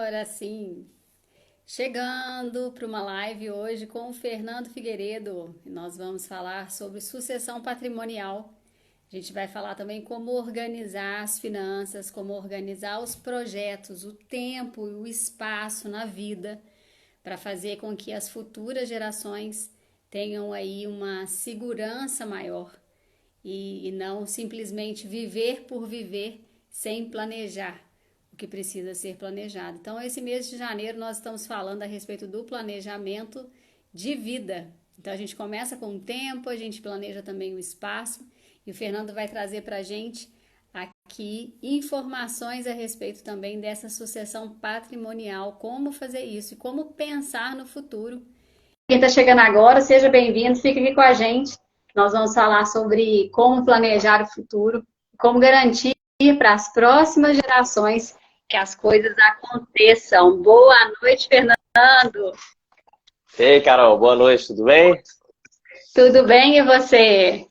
Agora sim, chegando para uma live hoje com o Fernando Figueiredo. E nós vamos falar sobre sucessão patrimonial. A gente vai falar também como organizar as finanças, como organizar os projetos, o tempo e o espaço na vida para fazer com que as futuras gerações tenham aí uma segurança maior e não simplesmente viver por viver sem planejar o que precisa ser planejado. Então, esse mês de janeiro nós estamos falando a respeito do planejamento de vida. Então, a gente começa com o tempo, a gente planeja também o espaço e o Fernando vai trazer para a gente aqui informações a respeito também dessa sucessão patrimonial, como fazer isso e como pensar no futuro. Quem está chegando agora, seja bem-vindo, fique aqui com a gente. Nós vamos falar sobre como planejar o futuro, como garantir para as próximas gerações que as coisas aconteçam. Boa noite, Fernando. Ei, Carol, boa noite, tudo bem? Tudo bem e você?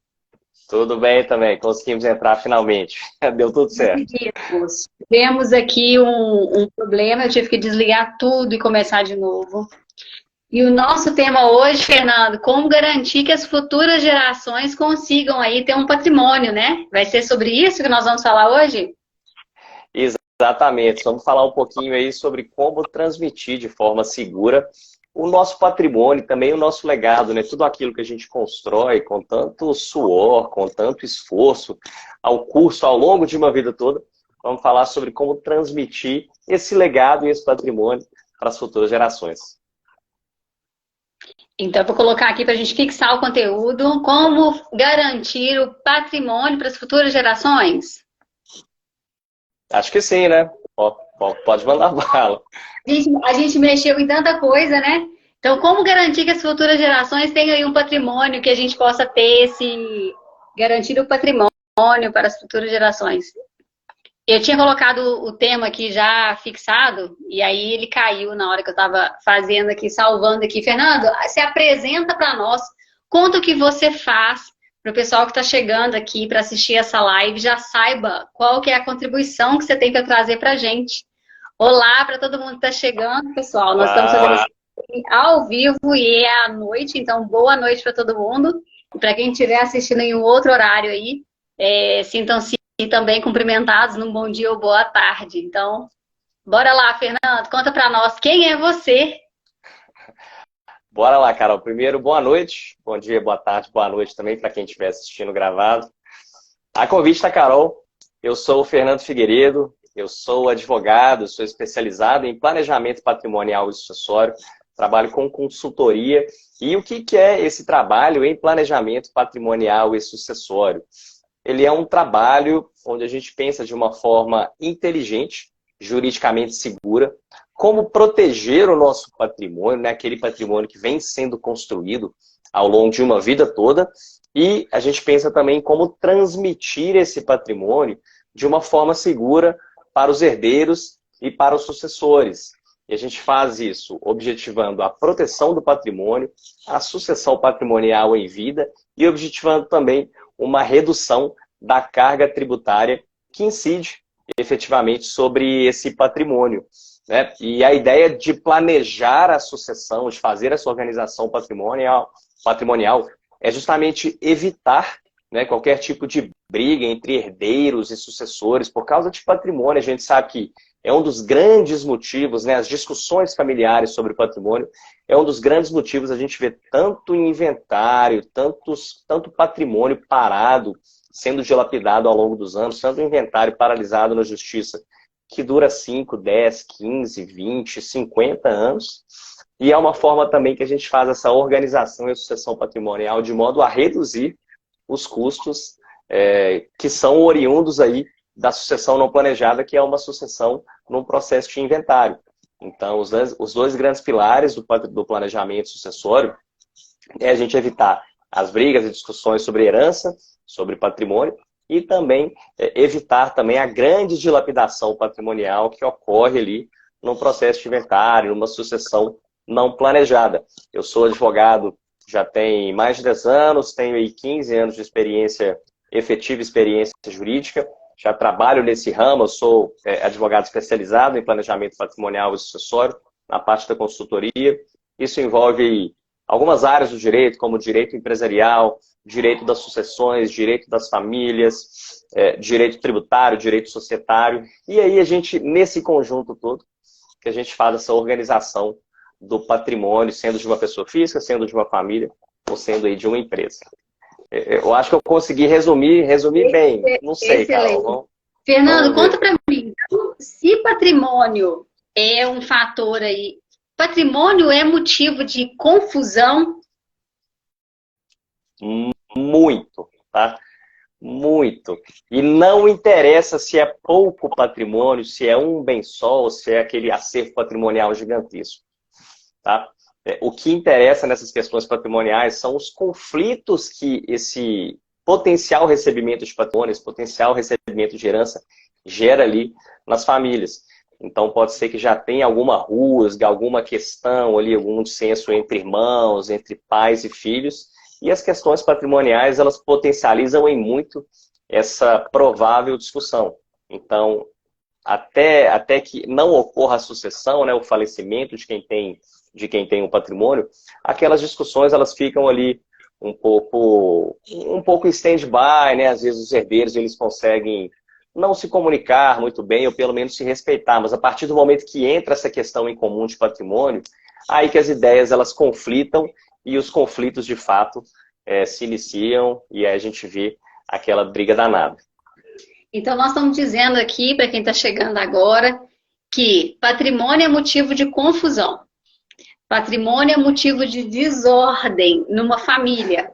Tudo bem também, conseguimos entrar finalmente. Deu tudo certo. Tivemos aqui um problema, eu tive que desligar tudo e começar de novo. E o nosso tema hoje, Fernando, como garantir que as futuras gerações consigam aí ter um patrimônio, né? Vai ser sobre isso que nós vamos falar hoje? Exatamente, vamos falar um pouquinho aí sobre como transmitir de forma segura o nosso patrimônio, também o nosso legado, né? Tudo aquilo que a gente constrói com tanto suor, com tanto esforço, ao curso, ao longo de uma vida toda. Vamos falar sobre como transmitir esse legado e esse patrimônio para as futuras gerações. Então, eu vou colocar aqui para a gente fixar o conteúdo. Como garantir o patrimônio para as futuras gerações? Acho que sim, né? Pode mandar bala. A gente mexeu em tanta coisa, né? Então, como garantir que as futuras gerações tenham aí um patrimônio, que a gente possa ter esse... Garantir o patrimônio para as futuras gerações. Eu tinha colocado o tema aqui já fixado, e aí ele caiu na hora que eu estava fazendo aqui, salvando aqui. Fernando, se apresenta para nós, conta o que você faz para o pessoal que está chegando aqui para assistir essa live, já saiba qual que é a contribuição que você tem para trazer para a gente. Olá para todo mundo que está chegando, pessoal. Nós estamos fazendo Olá. isso ao vivo e é à noite, então boa noite para todo mundo. E para quem estiver assistindo em um outro horário aí, sintam-se também cumprimentados num bom dia ou boa tarde. Então, bora lá, Fernando, conta para nós quem é você. Bora lá, Carol. Primeiro, boa noite. Bom dia, boa tarde, boa noite também para quem estiver assistindo gravado. A convite da Carol, eu sou o Fernando Figueiredo, eu sou advogado, sou especializado em planejamento patrimonial e sucessório, trabalho com consultoria. E o que é esse trabalho em planejamento patrimonial e sucessório? Ele é um trabalho onde a gente pensa de uma forma inteligente, juridicamente segura, como proteger o nosso patrimônio, né? Aquele patrimônio que vem sendo construído ao longo de uma vida toda, e a gente pensa também em como transmitir esse patrimônio de uma forma segura para os herdeiros e para os sucessores. E a gente faz isso objetivando a proteção do patrimônio, a sucessão patrimonial em vida e objetivando também uma redução da carga tributária que incide efetivamente sobre esse patrimônio, né? E a ideia de planejar a sucessão, de fazer essa organização patrimonial é justamente evitar, né, qualquer tipo de briga entre herdeiros e sucessores por causa de patrimônio. A gente sabe que é um dos grandes motivos, né, as discussões familiares sobre patrimônio, é um dos grandes motivos a gente vê tanto inventário, tanto patrimônio parado, sendo dilapidado ao longo dos anos, tanto inventário paralisado na justiça, que dura 5, 10, 15, 20, 50 anos. E é uma forma também que a gente faz essa organização e sucessão patrimonial de modo a reduzir os custos que são oriundos aí da sucessão não planejada, que é uma sucessão num processo de inventário. Então, os dois grandes pilares do planejamento sucessório é a gente evitar as brigas e discussões sobre herança, sobre patrimônio, e também evitar também a grande dilapidação patrimonial que ocorre ali num processo de inventário, numa sucessão não planejada. Eu sou advogado já tem mais de 10 anos, tenho aí 15 anos de experiência, efetiva experiência jurídica, já trabalho nesse ramo, eu sou advogado especializado em planejamento patrimonial e sucessório, na parte da consultoria. Isso envolve algumas áreas do direito, como direito empresarial, direito das sucessões, direito das famílias, direito tributário, direito societário. E aí a gente, nesse conjunto todo, que a gente faz essa organização do patrimônio, sendo de uma pessoa física, sendo de uma família, ou sendo aí de uma empresa. Eu acho que eu consegui resumir bem. Não sei, Excelente. Carol. Fernando, conta para mim. Então, se patrimônio é um fator aí, patrimônio é motivo de confusão? Muito, tá? Muito. E não interessa se é pouco patrimônio, se é um bem só, ou se é aquele acervo patrimonial gigantesco, tá? O que interessa nessas questões patrimoniais são os conflitos que esse potencial recebimento de patrimônio, esse potencial recebimento de herança gera ali nas famílias. Então pode ser que já tenha alguma rusga, alguma questão ali, algum dissenso entre irmãos, entre pais e filhos, e as questões patrimoniais elas potencializam em muito essa provável discussão. Então, até que não ocorra a sucessão, né, o falecimento de quem tem um patrimônio, aquelas discussões elas ficam ali um pouco em stand-by, né? Às vezes os herdeiros eles conseguem não se comunicar muito bem, ou pelo menos se respeitar, mas a partir do momento que entra essa questão em comum de patrimônio, aí que as ideias elas conflitam e os conflitos de fato se iniciam e aí a gente vê aquela briga danada. Então, nós estamos dizendo aqui, para quem está chegando agora, que patrimônio é motivo de confusão. Patrimônio é motivo de desordem numa família.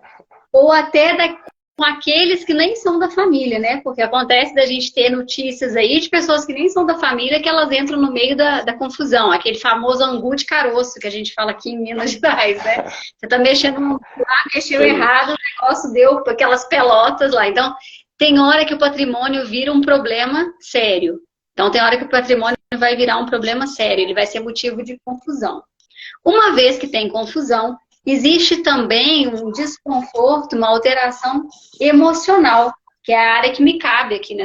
Ou até com aqueles que nem são da família, né? Porque acontece da gente ter notícias aí de pessoas que nem são da família que elas entram no meio da confusão. Aquele famoso angu de caroço que a gente fala aqui em Minas Gerais, né? Você tá mexendo lá, mexeu errado, o negócio deu aquelas pelotas lá. Então, tem hora que o patrimônio vira um problema sério. Então, tem hora que o patrimônio vai virar um problema sério. Ele vai ser motivo de confusão. Uma vez que tem confusão, existe também um desconforto, uma alteração emocional, que é a área que me cabe aqui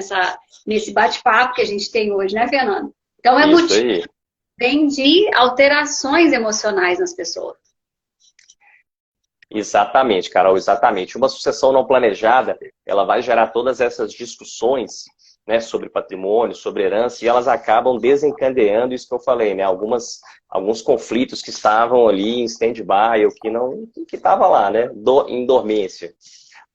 nesse bate-papo que a gente tem hoje, né, Fernando? Então, é motivo também de alterações emocionais nas pessoas. Exatamente, Carol, exatamente. Uma sucessão não planejada, ela vai gerar todas essas discussões, né, sobre patrimônio, sobre herança, e elas acabam desencadeando isso que eu falei, né, alguns conflitos que estavam ali em stand-by, ou que estava lá, né, em dormência.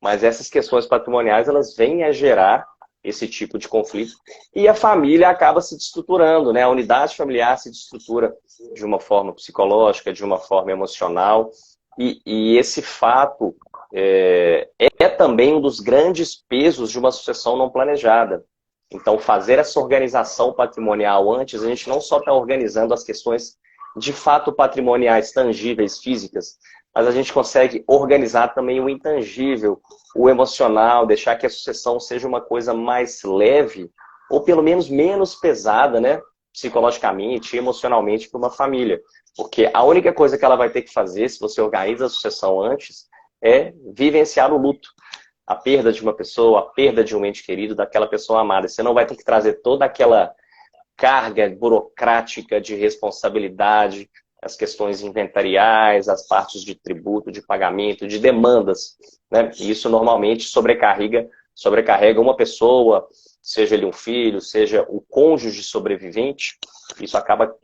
Mas essas questões patrimoniais, elas vêm a gerar esse tipo de conflito, e a família acaba se desestruturando, né, a unidade familiar se desestrutura de uma forma psicológica, de uma forma emocional, e esse fato é também um dos grandes pesos de uma sucessão não planejada. Então, fazer essa organização patrimonial antes, a gente não só está organizando as questões de fato patrimoniais, tangíveis, físicas, mas a gente consegue organizar também o intangível, o emocional, deixar que a sucessão seja uma coisa mais leve, ou pelo menos menos pesada, né, psicologicamente, emocionalmente, para uma família. Porque a única coisa que ela vai ter que fazer, se você organiza a sucessão antes, é vivenciar o luto. A perda de uma pessoa, a perda de um ente querido, daquela pessoa amada. Você não vai ter que trazer toda aquela carga burocrática de responsabilidade, as questões inventariais, as partes de tributo, de pagamento, de demandas, né? E isso normalmente sobrecarrega uma pessoa, seja ele um filho, seja o cônjuge sobrevivente. Isso acaba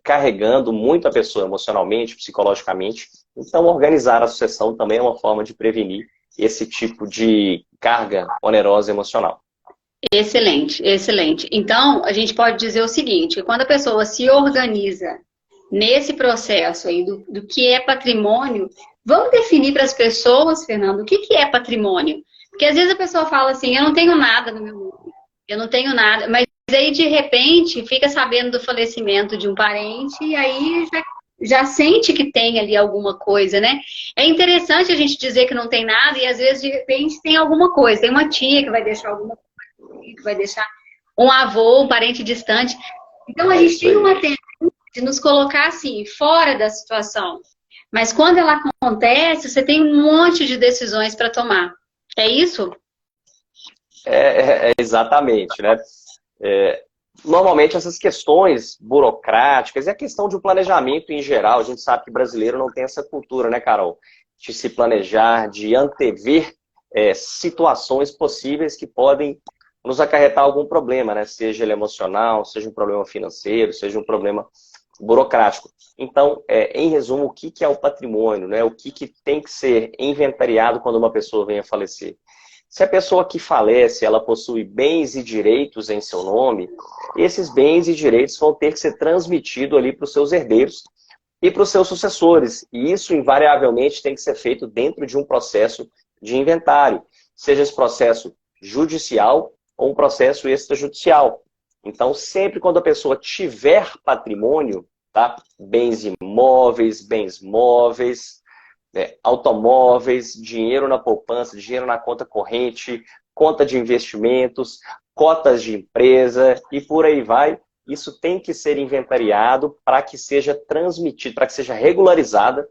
carregando muito a pessoa emocionalmente, psicologicamente. Então, organizar a sucessão também é uma forma de prevenir esse tipo de carga onerosa emocional. Excelente, excelente. Então, a gente pode dizer o seguinte, quando a pessoa se organiza nesse processo aí do que é patrimônio, vamos definir para as pessoas, Fernando, o que é patrimônio? Porque às vezes a pessoa fala assim, eu não tenho nada no meu nome, eu não tenho nada, mas aí de repente fica sabendo do falecimento de um parente e aí já sente que tem ali alguma coisa, né? É interessante a gente dizer que não tem nada e às vezes de repente tem alguma coisa, tem uma tia que vai deixar alguma coisa, que vai deixar um avô, um parente distante. Então a gente tem uma tendência de nos colocar assim, fora da situação. Mas quando ela acontece, você tem um monte de decisões para tomar. É isso? Exatamente, né? É, Normalmente essas questões burocráticas e a questão de um planejamento em geral, a gente sabe que brasileiro não tem essa cultura, né, Carol? De se planejar, de antever situações possíveis que podem nos acarretar algum problema, né? Seja ele emocional, seja um problema financeiro, seja um problema burocrático. Então, em resumo, o que é o patrimônio, né? O que tem que ser inventariado quando uma pessoa vem a falecer? Se a pessoa que falece, ela possui bens e direitos em seu nome, esses bens e direitos vão ter que ser transmitidos ali para os seus herdeiros e para os seus sucessores. E isso, invariavelmente, tem que ser feito dentro de um processo de inventário, seja esse processo judicial ou um processo extrajudicial. Então, sempre quando a pessoa tiver patrimônio, tá? Bens imóveis, bens móveis, automóveis, dinheiro na poupança, dinheiro na conta corrente, conta de investimentos, cotas de empresa e por aí vai. Isso tem que ser inventariado para que seja transmitido, para que seja regularizada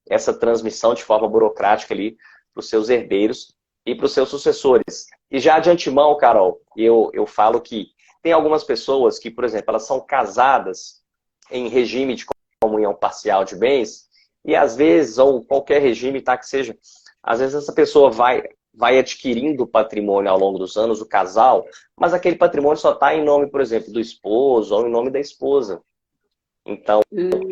essa transmissão de forma burocrática ali para os seus herdeiros e para os seus sucessores. E já de antemão, Carol, eu falo que tem algumas pessoas que, por exemplo, elas são casadas em regime de comunhão parcial de bens e às vezes, ou qualquer regime, tá, que seja, às vezes essa pessoa vai adquirindo patrimônio ao longo dos anos, o casal, mas aquele patrimônio só está em nome, por exemplo, do esposo ou em nome da esposa. Então,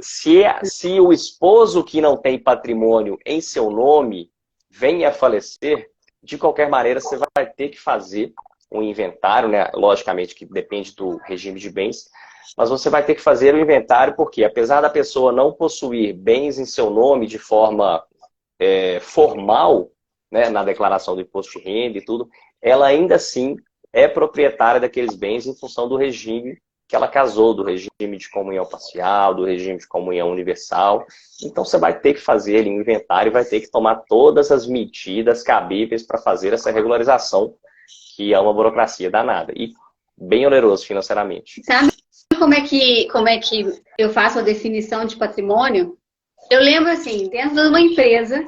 se o esposo que não tem patrimônio em seu nome vem a falecer, de qualquer maneira você vai ter que fazer um inventário, né? Logicamente que depende do regime de bens, mas você vai ter que fazer o inventário porque, apesar da pessoa não possuir bens em seu nome de forma formal, né, na declaração do imposto de renda e tudo, ela ainda assim é proprietária daqueles bens em função do regime que ela casou, do regime de comunhão parcial, do regime de comunhão universal. Então você vai ter que fazer ali um inventário e vai ter que tomar todas as medidas cabíveis para fazer essa regularização, que é uma burocracia danada e bem oneroso financeiramente. Sabe como é que eu faço a definição de patrimônio? Eu lembro assim, dentro de uma empresa,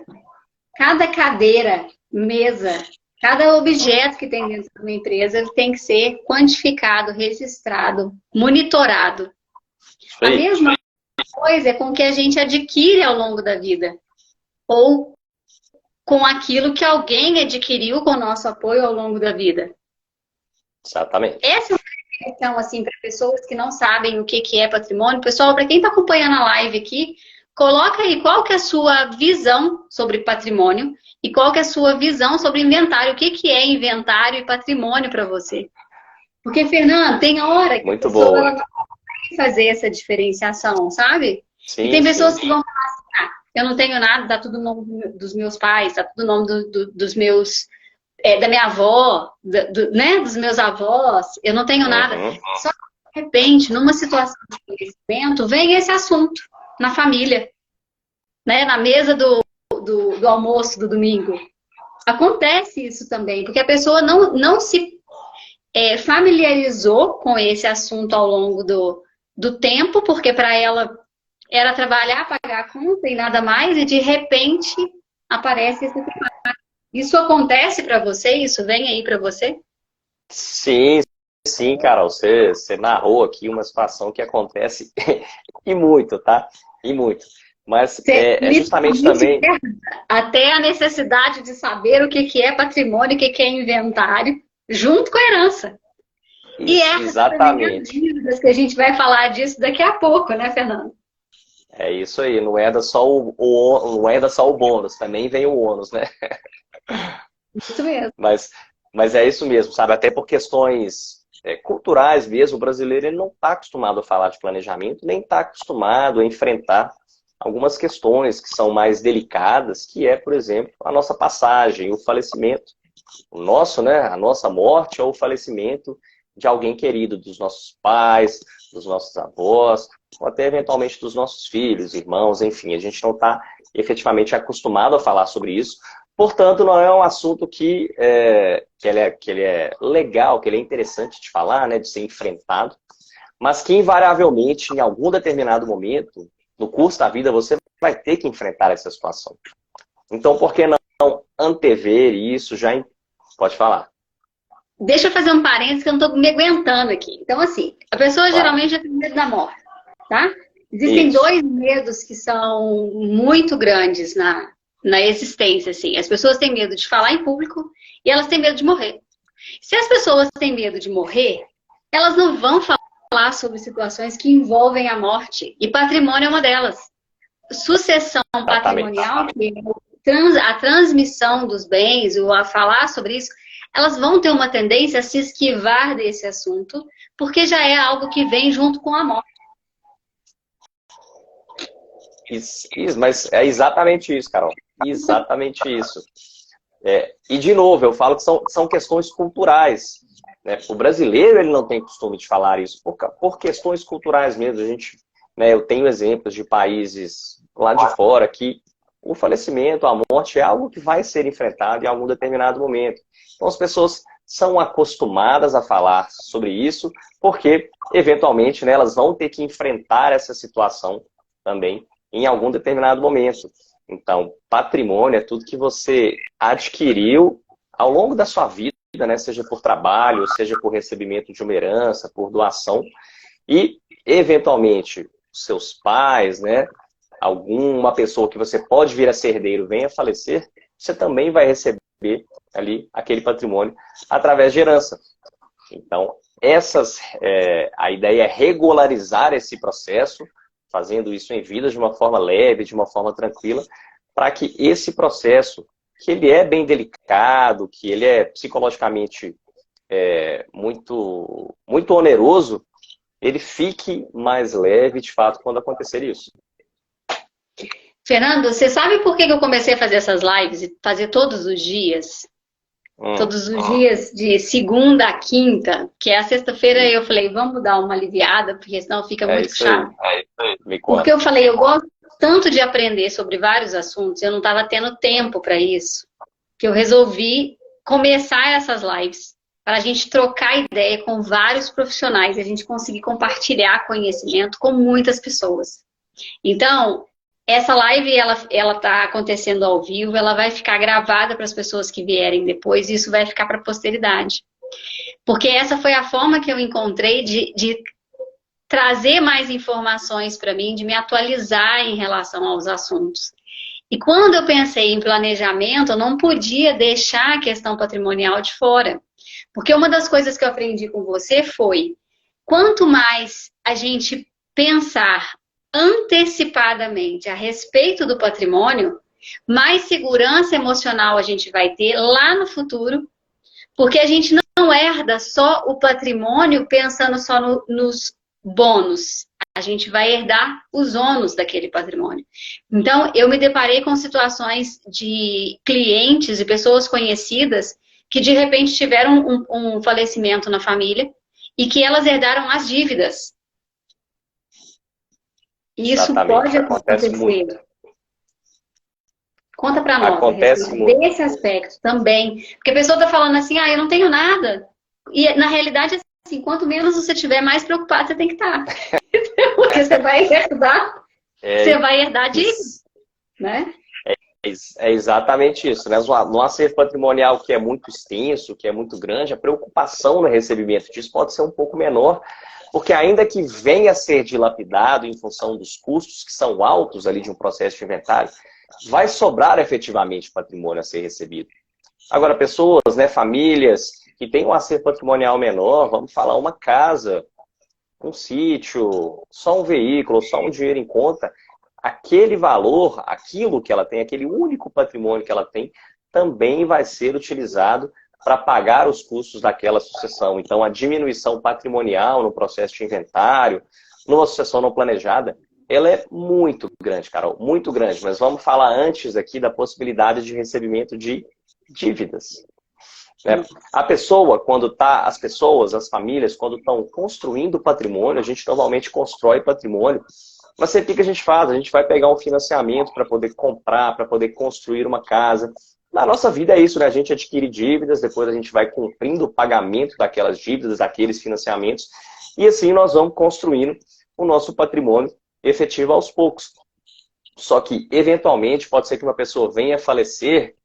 cada cadeira, mesa, cada objeto que tem dentro de uma empresa ele tem que ser quantificado, registrado, monitorado. A mesma coisa é com o que a gente adquire ao longo da vida. Ou com aquilo que alguém adquiriu com o nosso apoio ao longo da vida. Exatamente. Essa é uma definição, assim, para pessoas que não sabem o que é patrimônio. Pessoal, para quem está acompanhando a live aqui, coloca aí qual que é a sua visão sobre patrimônio e qual que é a sua visão sobre inventário. O que é inventário e patrimônio para você? Porque, Fernando, tem hora que muito a pessoa boa. Ela não vai fazer essa diferenciação, sabe? Sim, e tem pessoas sim. que vão falar assim, eu não tenho nada, tá tudo no nome dos meus pais, tá tudo no nome dos meus, da minha avó, né, dos meus avós, eu não tenho nada. Só que, de repente, numa situação de conhecimento, vem esse assunto na família, né, na mesa do almoço do domingo. Acontece isso também, porque a pessoa não se familiarizou com esse assunto ao longo do tempo, porque para ela era trabalhar, pagar a conta e nada mais, e de repente aparece esse trabalho. Isso acontece para você? Isso vem aí para você? Sim, sim, Carol. Você narrou aqui uma situação que acontece e muito, tá? E muito. Mas é justamente também... Até a necessidade de saber o que é patrimônio, o que é inventário, junto com a herança. Isso, e essas exatamente. dívidas que a gente vai falar disso daqui a pouco, né, Fernando? É isso aí, não é só o bônus, também vem o ônus, né? Isso mesmo. Mas é isso mesmo, sabe? Até por questões culturais mesmo, o brasileiro ele não está acostumado a falar de planejamento, nem está acostumado a enfrentar algumas questões que são mais delicadas, que é, por exemplo, a nossa passagem, o falecimento. O nosso, né? A nossa morte ou o falecimento de alguém querido, dos nossos pais, dos nossos avós, ou até eventualmente dos nossos filhos, irmãos, enfim. A gente não está efetivamente acostumado a falar sobre isso. Portanto, não é um assunto que ele é legal, que ele é interessante de falar, né, de ser enfrentado, mas que invariavelmente, em algum determinado momento, no curso da vida, você vai ter que enfrentar essa situação. Então, por que não antever isso já? Pode falar. deixa eu fazer um parênteses que eu não tô me aguentando aqui. Então, assim, a pessoa Claro. geralmente já tem medo da morte, tá? Existem Isso. dois medos que são muito grandes na existência, assim. As pessoas têm medo de falar em público e elas têm medo de morrer. Se as pessoas têm medo de morrer, elas não vão falar sobre situações que envolvem a morte. E patrimônio é uma delas. Sucessão Exatamente. patrimonial, que é a transmissão dos bens, ou a falar sobre isso, elas vão ter uma tendência a se esquivar desse assunto, porque já é algo que vem junto com a morte. Isso, mas é exatamente isso, Carol. Exatamente isso. E, de novo, eu falo que são questões culturais. Né? O brasileiro ele não tem costume de falar isso por questões culturais mesmo. Né, eu tenho exemplos de países lá de fora que o falecimento, a morte é algo que vai ser enfrentado em algum determinado momento. Então as pessoas são acostumadas a falar sobre isso porque, eventualmente, né, elas vão ter que enfrentar essa situação também em algum determinado momento. Então, patrimônio é tudo que você adquiriu ao longo da sua vida, né? Seja por trabalho, seja por recebimento de uma herança, por doação, e, eventualmente, seus pais, né? Alguma pessoa que você pode vir a ser herdeiro venha a falecer, você também vai receber ali aquele patrimônio através de herança. Então, a ideia é regularizar esse processo, fazendo isso em vida de uma forma leve, de uma forma tranquila, para que esse processo, que ele é bem delicado, que ele é psicologicamente muito, muito oneroso, ele fique mais leve, de fato, quando acontecer isso. Fernando, você sabe por que eu comecei a fazer essas lives e fazer todos os dias? Todos os dias, de segunda a quinta, que é a sexta-feira, eu falei, vamos dar uma aliviada, porque senão fica É muito isso aí. puxado. Me Porque conta. eu falei, eu gosto tanto de aprender sobre vários assuntos, eu não estava tendo tempo para isso, que eu resolvi começar essas lives para a gente trocar ideia com vários profissionais e a gente conseguir compartilhar conhecimento com muitas pessoas. Então, essa live, ela tá acontecendo ao vivo, ela vai ficar gravada para as pessoas que vierem depois e isso vai ficar para a posteridade. Porque essa foi a forma que eu encontrei de trazer mais informações para mim, de me atualizar em relação aos assuntos. E quando eu pensei em planejamento, eu não podia deixar a questão patrimonial de fora. Porque uma das coisas que eu aprendi com você foi, quanto mais a gente pensar antecipadamente a respeito do patrimônio, mais segurança emocional a gente vai ter lá no futuro, porque a gente não herda só o patrimônio pensando só nos bônus. A gente vai herdar os ônus daquele patrimônio. Então, eu me deparei com situações de clientes e pessoas conhecidas que, de repente, tiveram um falecimento na família e que elas herdaram as dívidas. Isso pode Exatamente. Acontece acontecer. muito. Conta pra nós a Acontece respeito muito. desse aspecto também. Porque a pessoa tá falando assim, eu não tenho nada. E, na realidade, assim, quanto menos você tiver, mais preocupado você tem que estar. Porque você vai herdar dívidas, né? É exatamente isso, né? No acervo patrimonial que é muito extenso, que é muito grande, a preocupação no recebimento disso pode ser um pouco menor, porque ainda que venha a ser dilapidado em função dos custos que são altos ali de um processo de inventário, vai sobrar efetivamente patrimônio a ser recebido. Agora, pessoas, né, famílias que têm um acervo patrimonial menor, vamos falar uma casa, um sítio, só um veículo, só um dinheiro em conta, aquele valor, aquilo que ela tem, aquele único patrimônio que ela tem, também vai ser utilizado para pagar os custos daquela sucessão. Então, a diminuição patrimonial no processo de inventário, numa sucessão não planejada, ela é muito grande, Carol, muito grande. Mas vamos falar antes aqui da possibilidade de recebimento de dívidas. Né? A pessoa, as famílias, quando estão construindo patrimônio, a gente normalmente constrói patrimônio. Mas o que a gente faz? A gente vai pegar um financiamento para poder comprar, para poder construir uma casa. Na nossa vida é isso, né? A gente adquire dívidas, depois a gente vai cumprindo o pagamento daquelas dívidas, daqueles financiamentos, e assim nós vamos construindo o nosso patrimônio efetivo aos poucos. Só que, eventualmente, pode ser que uma pessoa venha a falecer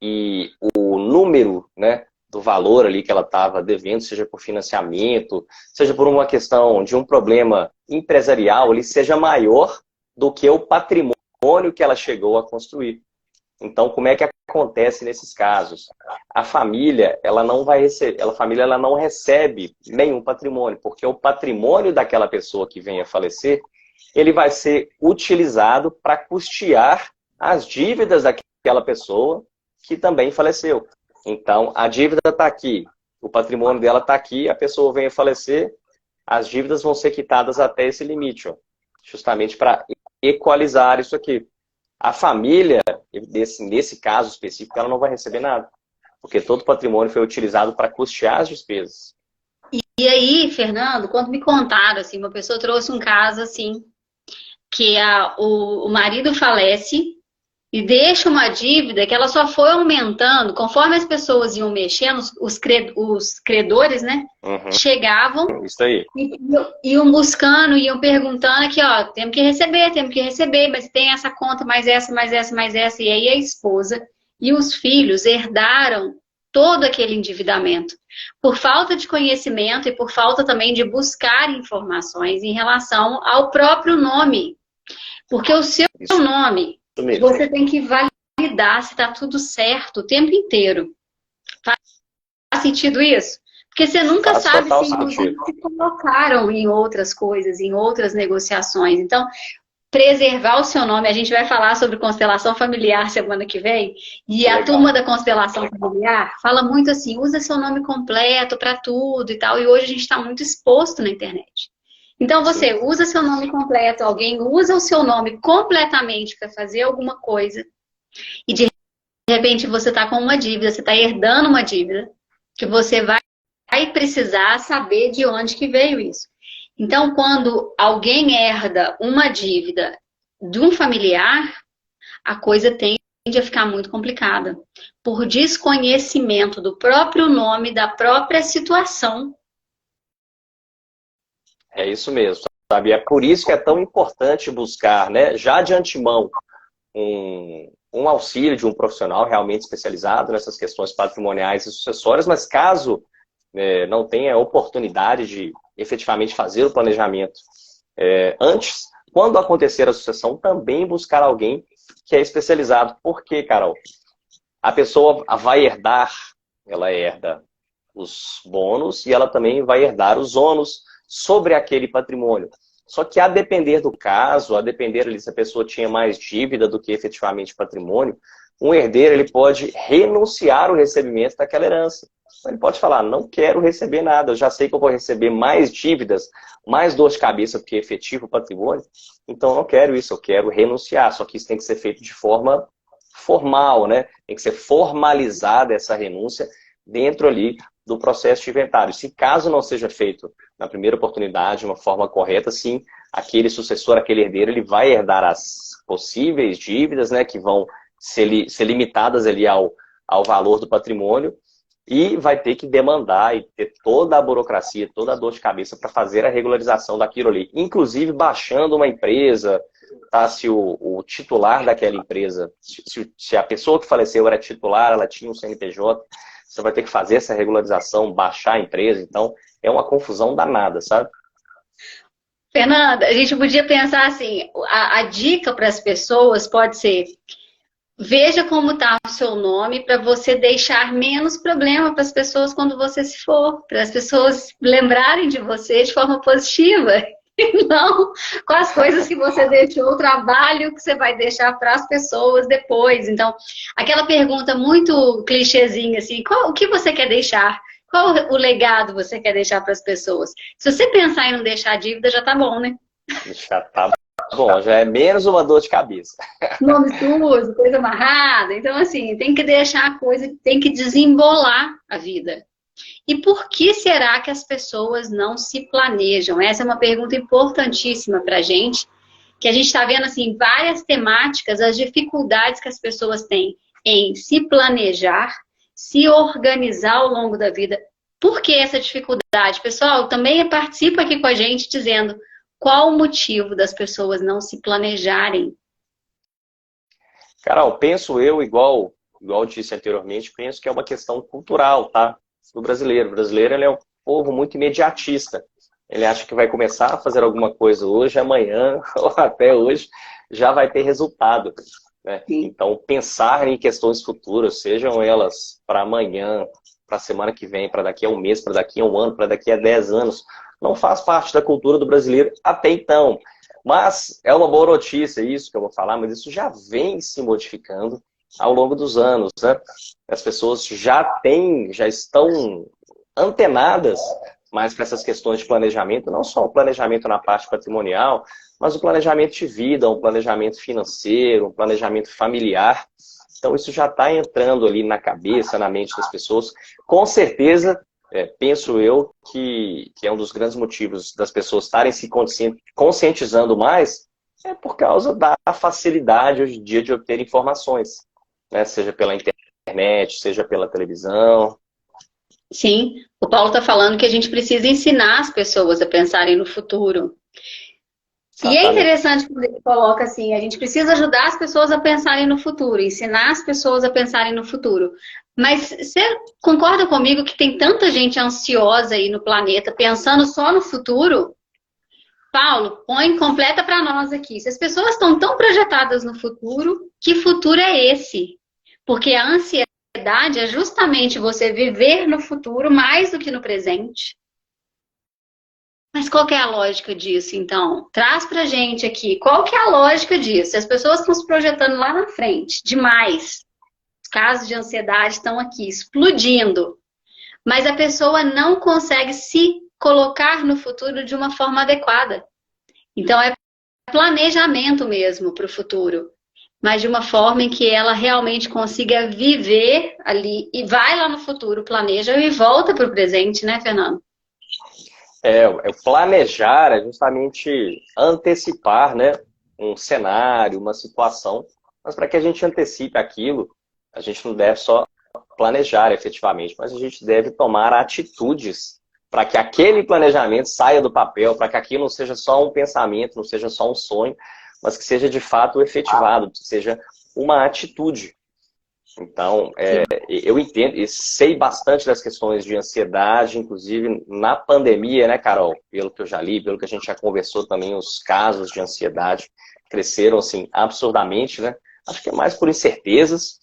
e o número, né, do valor ali que ela estava devendo, seja por financiamento, seja por uma questão de um problema empresarial, ele seja maior do que o patrimônio que ela chegou a construir. Então, como é que acontece nesses casos? A família, ela não vai receber, ela não recebe nenhum patrimônio, porque o patrimônio daquela pessoa que venha a falecer, ele vai ser utilizado para custear as dívidas daquela pessoa que também faleceu. Então, a dívida está aqui, o patrimônio dela está aqui, a pessoa vem a falecer, as dívidas vão ser quitadas até esse limite, ó, justamente para equalizar isso aqui. A família, nesse caso específico, ela não vai receber nada, porque todo o patrimônio foi utilizado para custear as despesas. E aí, Fernando, quando me contaram, assim, uma pessoa trouxe um caso, assim, que o marido falece e deixa uma dívida que ela só foi aumentando conforme as pessoas iam mexendo, os credores, né? Uhum. Chegavam Isso aí. e iam buscando, iam perguntando aqui, ó, temos que receber, mas tem essa conta, mais essa, mais essa, mais essa. E aí a esposa e os filhos herdaram todo aquele endividamento. Por falta de conhecimento e por falta também de buscar informações em relação ao próprio nome. Porque o seu nome, você tem que validar se está tudo certo o tempo inteiro. Faz sentido isso? Porque você nunca sabe se inclusive se colocaram em outras coisas, em outras negociações. Então, preservar o seu nome, a gente vai falar sobre constelação familiar semana que vem, e a turma da constelação familiar fala muito assim, usa seu nome completo para tudo e tal, e hoje a gente está muito exposto na internet. Então você usa seu nome completo, alguém usa o seu nome completamente para fazer alguma coisa, e de repente você está com uma dívida, você está herdando uma dívida, que você vai precisar saber de onde que veio isso. Então, quando alguém herda uma dívida de um familiar, a coisa tende a ficar muito complicada. Por desconhecimento do próprio nome, da própria situação. É isso mesmo, sabe? É por isso que é tão importante buscar, né, já de antemão, um auxílio de um profissional realmente especializado nessas questões patrimoniais e sucessórias, mas caso não tenha oportunidade de efetivamente fazer o planejamento antes, quando acontecer a sucessão, também buscar alguém que é especializado. Por quê, Carol? A pessoa vai herdar, ela herda os bônus e ela também vai herdar os ônus sobre aquele patrimônio. Só que a depender do caso, a depender ali se a pessoa tinha mais dívida do que efetivamente patrimônio, um herdeiro ele pode renunciar ao recebimento daquela herança. Ele pode falar, não quero receber nada, eu já sei que eu vou receber mais dívidas, mais dor de cabeça do que efetivo patrimônio, então eu não quero isso, eu quero renunciar. Só que isso tem que ser feito de forma formal, né? Tem que ser formalizada essa renúncia dentro ali do processo de inventário. Se caso não seja feito na primeira oportunidade, de uma forma correta, sim, aquele sucessor, aquele herdeiro, ele vai herdar as possíveis dívidas, né, que vão ser limitadas ali ao valor do patrimônio, e vai ter que demandar e ter toda a burocracia, toda a dor de cabeça para fazer a regularização daquilo ali. Inclusive baixando uma empresa, tá? Se o titular daquela empresa, se a pessoa que faleceu era titular, ela tinha um CNPJ, você vai ter que fazer essa regularização, baixar a empresa. Então, é uma confusão danada, sabe? Fernanda, a gente podia pensar assim, a dica para as pessoas pode ser: veja como está o seu nome para você deixar menos problema para as pessoas quando você se for, para as pessoas lembrarem de você de forma positiva, e não com as coisas que você deixou, o trabalho que você vai deixar para as pessoas depois. Então, aquela pergunta muito clichêzinha assim, o que você quer deixar? Qual o legado você quer deixar para as pessoas? Se você pensar em não deixar dívida, já tá bom, né? Já tá bom, já é menos uma dor de cabeça. Nome sujo, coisa amarrada. Então, assim, tem que deixar a coisa, tem que desembolar a vida. E por que será que as pessoas não se planejam? Essa é uma pergunta importantíssima para a gente está vendo, assim, várias temáticas, as dificuldades que as pessoas têm em se planejar, se organizar ao longo da vida. Por que essa dificuldade? Pessoal, também participa aqui com a gente dizendo qual o motivo das pessoas não se planejarem. Carol, penso eu igual igual eu disse anteriormente, penso que é uma questão cultural, tá? Do brasileiro. O brasileiro, ele é um povo muito imediatista. Ele acha que vai começar a fazer alguma coisa hoje, amanhã, ou até hoje, já vai ter resultado, né? Então, pensar em questões futuras, sejam elas para amanhã, para a semana que vem, para daqui a um mês, para daqui a um ano, para daqui a 10 anos, não faz parte da cultura do brasileiro até então. Mas é uma boa notícia isso que eu vou falar, mas isso já vem se modificando ao longo dos anos, né? As pessoas já estão antenadas mais para essas questões de planejamento, não só o planejamento na parte patrimonial, mas o planejamento de vida, um planejamento financeiro, um planejamento familiar. Então isso já está entrando ali na cabeça, na mente das pessoas. Com certeza, penso eu que é um dos grandes motivos das pessoas estarem se conscientizando mais, é por causa da facilidade hoje em dia de obter informações, né? Seja pela internet, seja pela televisão. Sim, o Paulo está falando que a gente precisa ensinar as pessoas a pensarem no futuro. E é interessante quando ele coloca assim, a gente precisa ajudar as pessoas a pensarem no futuro, ensinar as pessoas a pensarem no futuro. Mas você concorda comigo que tem tanta gente ansiosa aí no planeta pensando só no futuro? Paulo, completa para nós aqui. Se as pessoas estão tão projetadas no futuro, que futuro é esse? Porque a ansiedade é justamente você viver no futuro mais do que no presente. Mas qual que é a lógica disso, então? Traz pra gente aqui, qual que é a lógica disso? As pessoas estão se projetando lá na frente, demais. Os casos de ansiedade estão aqui, explodindo. Mas a pessoa não consegue se colocar no futuro de uma forma adequada. Então é planejamento mesmo para o futuro. Mas de uma forma em que ela realmente consiga viver ali e vai lá no futuro, planeja e volta para o presente, né, Fernando? O planejar é justamente antecipar, né, um cenário, uma situação, mas para que a gente antecipe aquilo, a gente não deve só planejar efetivamente, mas a gente deve tomar atitudes para que aquele planejamento saia do papel, para que aquilo não seja só um pensamento, não seja só um sonho, mas que seja de fato efetivado, que seja uma atitude. Então, eu entendo e sei bastante das questões de ansiedade, inclusive na pandemia, né, Carol? Pelo que eu já li, pelo que a gente já conversou também, os casos de ansiedade cresceram, assim, absurdamente, né? Acho que é mais por incertezas,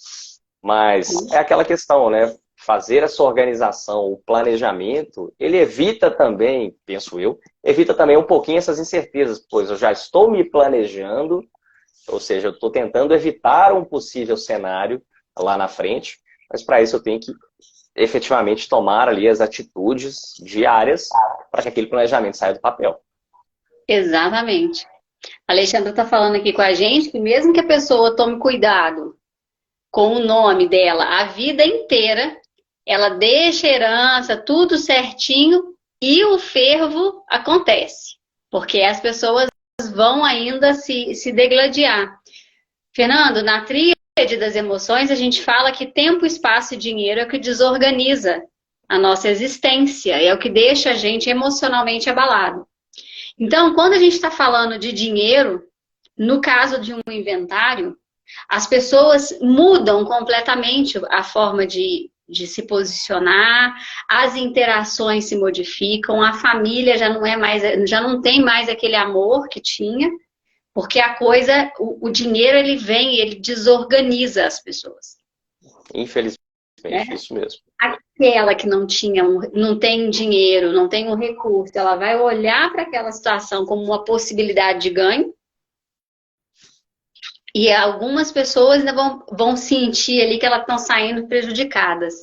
mas é aquela questão, né? Fazer essa organização, o planejamento, ele evita também, penso eu, evita também um pouquinho essas incertezas, pois eu já estou me planejando, ou seja, eu estou tentando evitar um possível cenário lá na frente, mas para isso eu tenho que efetivamente tomar ali as atitudes diárias para que aquele planejamento saia do papel. Exatamente. A Alexandra está falando aqui com a gente que mesmo que a pessoa tome cuidado com o nome dela a vida inteira, ela deixa a herança, tudo certinho, e o fervo acontece. Porque as pessoas vão ainda se degladiar. Fernando, na tríade das emoções, a gente fala que tempo, espaço e dinheiro é o que desorganiza a nossa existência, é o que deixa a gente emocionalmente abalado. Então, quando a gente está falando de dinheiro, no caso de um inventário, as pessoas mudam completamente a forma de se posicionar, as interações se modificam, a família já não tem mais aquele amor que tinha, porque a coisa, o dinheiro ele vem e ele desorganiza as pessoas. Infelizmente, isso mesmo. Aquela que não tem dinheiro, não tem um recurso, ela vai olhar para aquela situação como uma possibilidade de ganho. E algumas pessoas ainda vão sentir ali que elas estão saindo prejudicadas.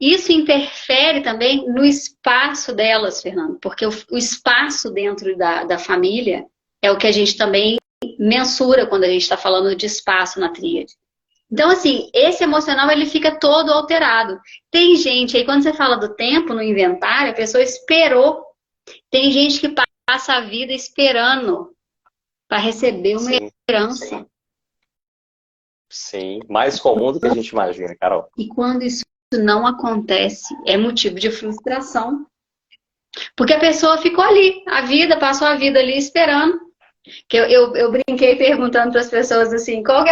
Isso interfere também no espaço delas, Fernando, porque o espaço dentro da família é o que a gente também mensura quando a gente está falando de espaço na tríade. Então, assim, esse emocional ele fica todo alterado. Tem gente aí, quando você fala do tempo no inventário, a pessoa esperou. Tem gente que passa a vida esperando para receber uma herança. Sim, mais comum do que a gente imagina, Carol. E quando isso não acontece, é motivo de frustração. Porque a pessoa ficou ali, passou a vida ali esperando. Que eu brinquei perguntando para as pessoas assim, qual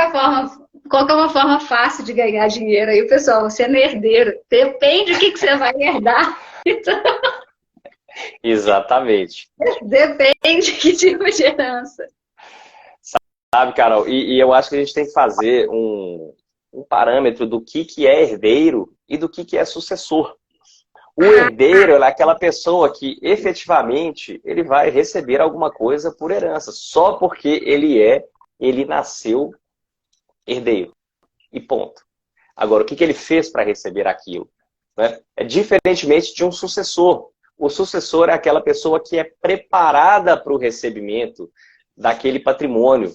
qual que é uma forma fácil de ganhar dinheiro aí, pessoal? Você é herdeiro. Depende do que você vai herdar. Exatamente. Depende de que tipo de herança. Sabe, Carol? E eu acho que a gente tem que fazer um parâmetro do que é herdeiro e do que é sucessor. O herdeiro é aquela pessoa que efetivamente ele vai receber alguma coisa por herança, só porque ele nasceu herdeiro. E ponto. Agora, o que ele fez para receber aquilo? Né? É diferentemente de um sucessor. O sucessor é aquela pessoa que é preparada para o recebimento daquele patrimônio.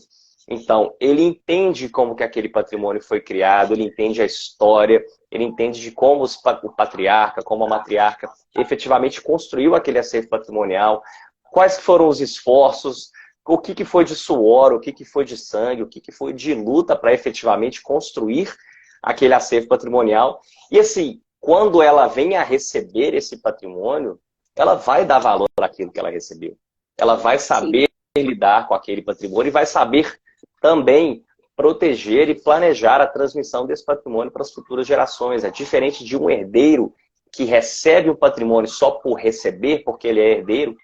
Então, ele entende como que aquele patrimônio foi criado, ele entende a história, ele entende de como o patriarca, como a matriarca efetivamente construiu aquele acervo patrimonial, quais foram os esforços, o que foi de suor, o que foi de sangue, o que foi de luta para efetivamente construir aquele acervo patrimonial. E assim, quando ela vem a receber esse patrimônio, ela vai dar valor àquilo que ela recebeu. Ela vai saber lidar com aquele patrimônio e vai saber também proteger e planejar a transmissão desse patrimônio para as futuras gerações. É diferente de um herdeiro que recebe um patrimônio só por receber, porque ele é herdeiro,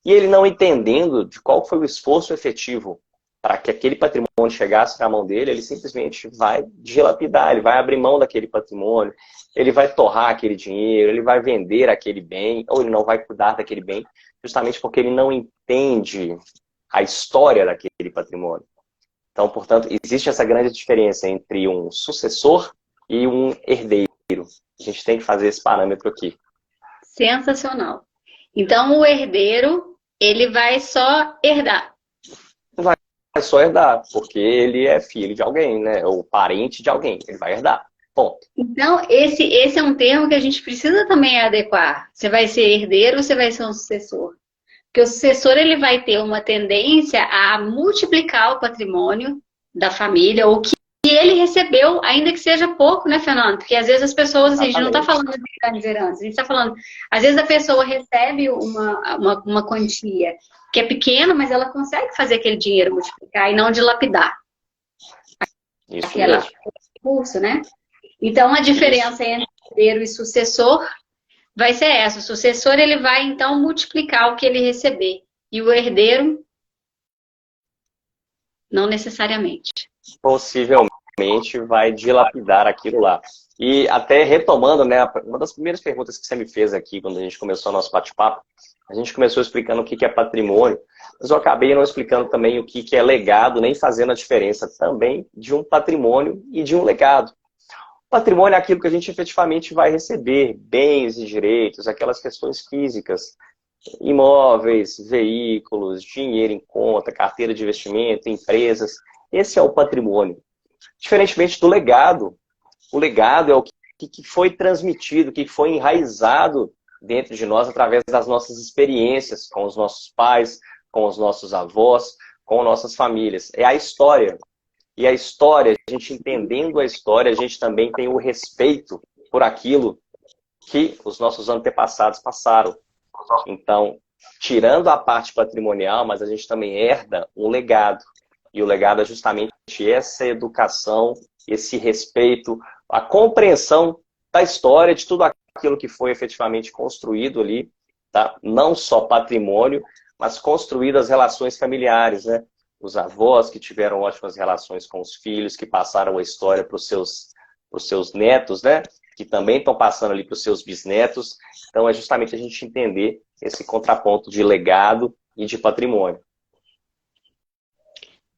e ele não entendendo de qual foi o esforço efetivo para que aquele patrimônio chegasse na mão dele, ele simplesmente vai dilapidar, ele vai abrir mão daquele patrimônio, ele vai torrar aquele dinheiro, ele vai vender aquele bem, ou ele não vai cuidar daquele bem, justamente porque ele não entende a história daquele patrimônio. Então, portanto, existe essa grande diferença entre um sucessor e um herdeiro. A gente tem que fazer esse parâmetro aqui. Sensacional. Então, o herdeiro, ele vai só herdar. Vai só herdar, porque ele é filho de alguém, né? Ou parente de alguém. Ele vai herdar. Ponto. Então, esse é um termo que a gente precisa também adequar. Você vai ser herdeiro ou você vai ser um sucessor? Porque o sucessor ele vai ter uma tendência a multiplicar o patrimônio da família, ou que ele recebeu, ainda que seja pouco, né, Fernando? Porque às vezes as pessoas, assim, a gente não está falando de grandes heranças, a gente está falando, às vezes a pessoa recebe uma quantia que é pequena, mas ela consegue fazer aquele dinheiro multiplicar e não dilapidar. Isso aquele mesmo. recurso, né? Então a diferença entre herdeiro e sucessor vai ser essa. O sucessor ele vai então multiplicar o que ele receber. E o herdeiro, não necessariamente. Possivelmente vai dilapidar aquilo lá. E até retomando, né, uma das primeiras perguntas que você me fez aqui, quando a gente começou o nosso bate-papo, a gente começou explicando o que é patrimônio, mas eu acabei não explicando também o que é legado, nem fazendo a diferença também de um patrimônio e de um legado. Patrimônio é aquilo que a gente efetivamente vai receber, bens e direitos, aquelas questões físicas, imóveis, veículos, dinheiro em conta, carteira de investimento, empresas. Esse é o patrimônio. Diferentemente do legado, o legado é o que foi transmitido, o que foi enraizado dentro de nós através das nossas experiências com os nossos pais, com os nossos avós, com nossas famílias. É a história. E a história, a gente entendendo a história, a gente também tem o respeito por aquilo que os nossos antepassados passaram. Então, tirando a parte patrimonial, mas a gente também herda um legado. E o legado é justamente essa educação, esse respeito, a compreensão da história, de tudo aquilo que foi efetivamente construído ali, tá? Não só patrimônio, mas construídas as relações familiares, né? Os avós que tiveram ótimas relações com os filhos, que passaram a história para os seus netos, né? Que também estão passando ali para os seus bisnetos. Então, é justamente a gente entender esse contraponto de legado e de patrimônio.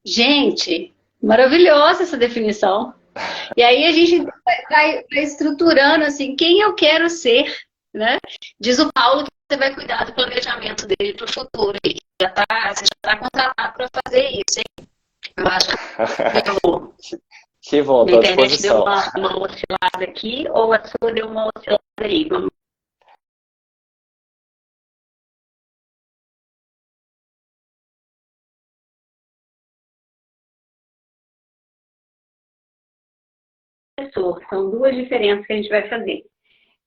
Gente, maravilhosa essa definição. E aí a gente vai estruturando assim, quem eu quero ser, né? Diz o Paulo que você vai cuidar do planejamento dele para o futuro. Você já está contratado para fazer isso, hein? Eu acho que que bom, minha estou à internet deu disposição. uma oscilada aqui, ou a sua deu uma oscilada aí. São duas diferenças que a gente vai fazer.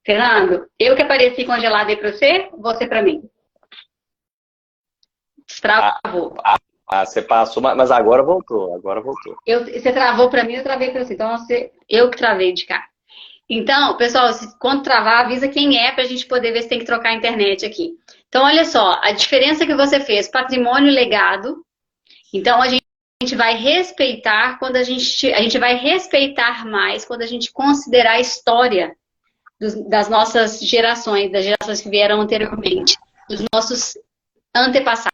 Fernando, eu que apareci congelado aí para você, você para mim. Destravou. Ah, você passou, mas agora voltou, agora voltou. Você travou para mim, eu travei para você. Então, eu que travei de cá. Então, pessoal, quando travar, avisa quem é para a gente poder ver se tem que trocar a internet aqui. Então, olha só, a diferença que você fez, patrimônio e legado. Então, a gente vai respeitar quando a gente vai respeitar mais quando a gente considerar a história das nossas gerações, das gerações que vieram anteriormente, dos nossos antepassados.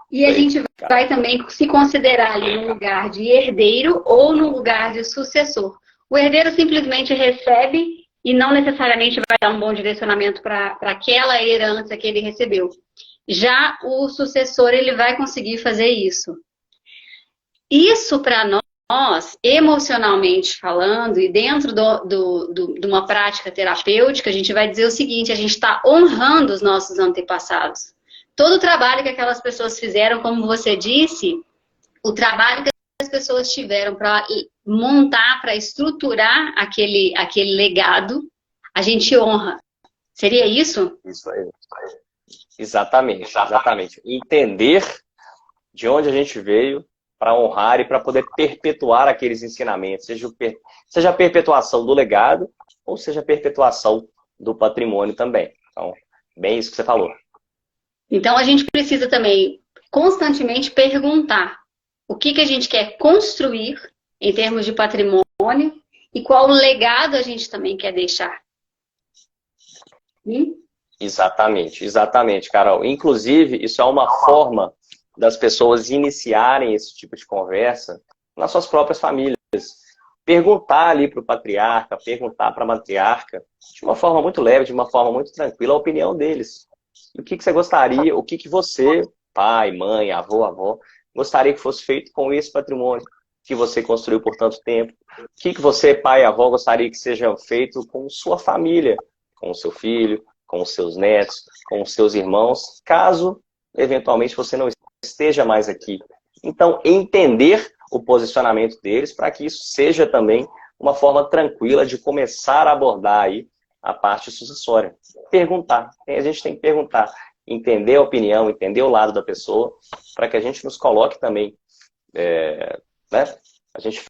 E a gente vai também se considerar ali no lugar de herdeiro ou no lugar de sucessor. O herdeiro simplesmente recebe e não necessariamente vai dar um bom direcionamento para aquela herança que ele recebeu. Já o sucessor, ele vai conseguir fazer isso. Isso para nós, emocionalmente falando, e dentro de uma prática terapêutica, a gente vai dizer o seguinte: a gente está honrando os nossos antepassados. Todo o trabalho que aquelas pessoas fizeram, como você disse, o trabalho que as pessoas tiveram para montar, para estruturar aquele legado, a gente honra. Seria isso? Isso aí. Exatamente, exatamente. Entender de onde a gente veio para honrar e para poder perpetuar aqueles ensinamentos, seja a perpetuação do legado ou seja a perpetuação do patrimônio também. Então, bem isso que você falou. Então, a gente precisa também constantemente perguntar o que a gente quer construir em termos de patrimônio e qual legado a gente também quer deixar. Exatamente, exatamente, Carol. Inclusive, isso é uma forma das pessoas iniciarem esse tipo de conversa nas suas próprias famílias. Perguntar ali para o patriarca, perguntar para a matriarca, de uma forma muito leve, de uma forma muito tranquila, a opinião deles. O que você gostaria, o que você, pai, mãe, avó, gostaria que fosse feito com esse patrimônio que você construiu por tanto tempo? O que você, pai e avó, gostaria que seja feito com sua família, com o seu filho, com os seus netos, com os seus irmãos, caso, eventualmente, você não esteja mais aqui. Então, entender o posicionamento deles para que isso seja também uma forma tranquila de começar a abordar aí a parte sucessória. Perguntar. A gente tem que perguntar. Entender a opinião, entender o lado da pessoa, para que a gente nos coloque também, né? A gente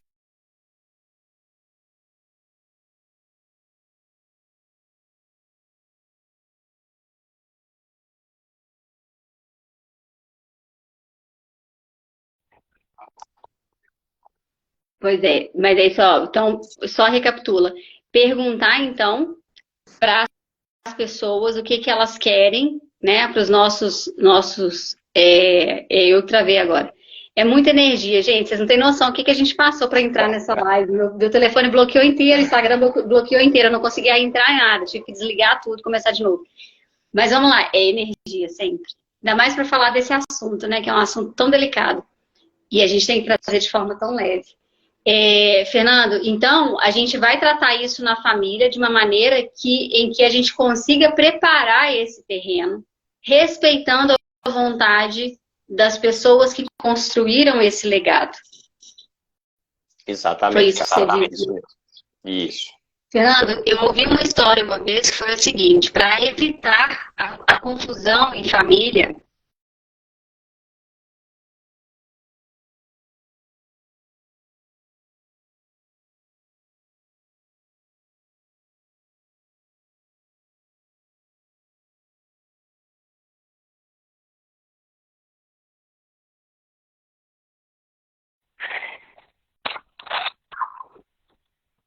Pois é, mas aí então, só recapitula. Perguntar, então, para as pessoas o que elas querem, né, para os eu travei agora. É muita energia, gente. Vocês não têm noção o que a gente passou para entrar nessa live. Meu telefone bloqueou inteiro, o Instagram bloqueou inteiro. Eu não conseguia entrar em nada. Tive que desligar tudo, começar de novo. Mas vamos lá, é energia sempre. Ainda mais para falar desse assunto, né, que é um assunto tão delicado. E a gente tem que trazer de forma tão leve. Fernando, então, a gente vai tratar isso na família de uma maneira em que a gente consiga preparar esse terreno, respeitando a vontade das pessoas que construíram esse legado. Exatamente. Foi isso que você disse. Isso. Fernando, eu ouvi uma história uma vez que foi o seguinte: para evitar a confusão em família,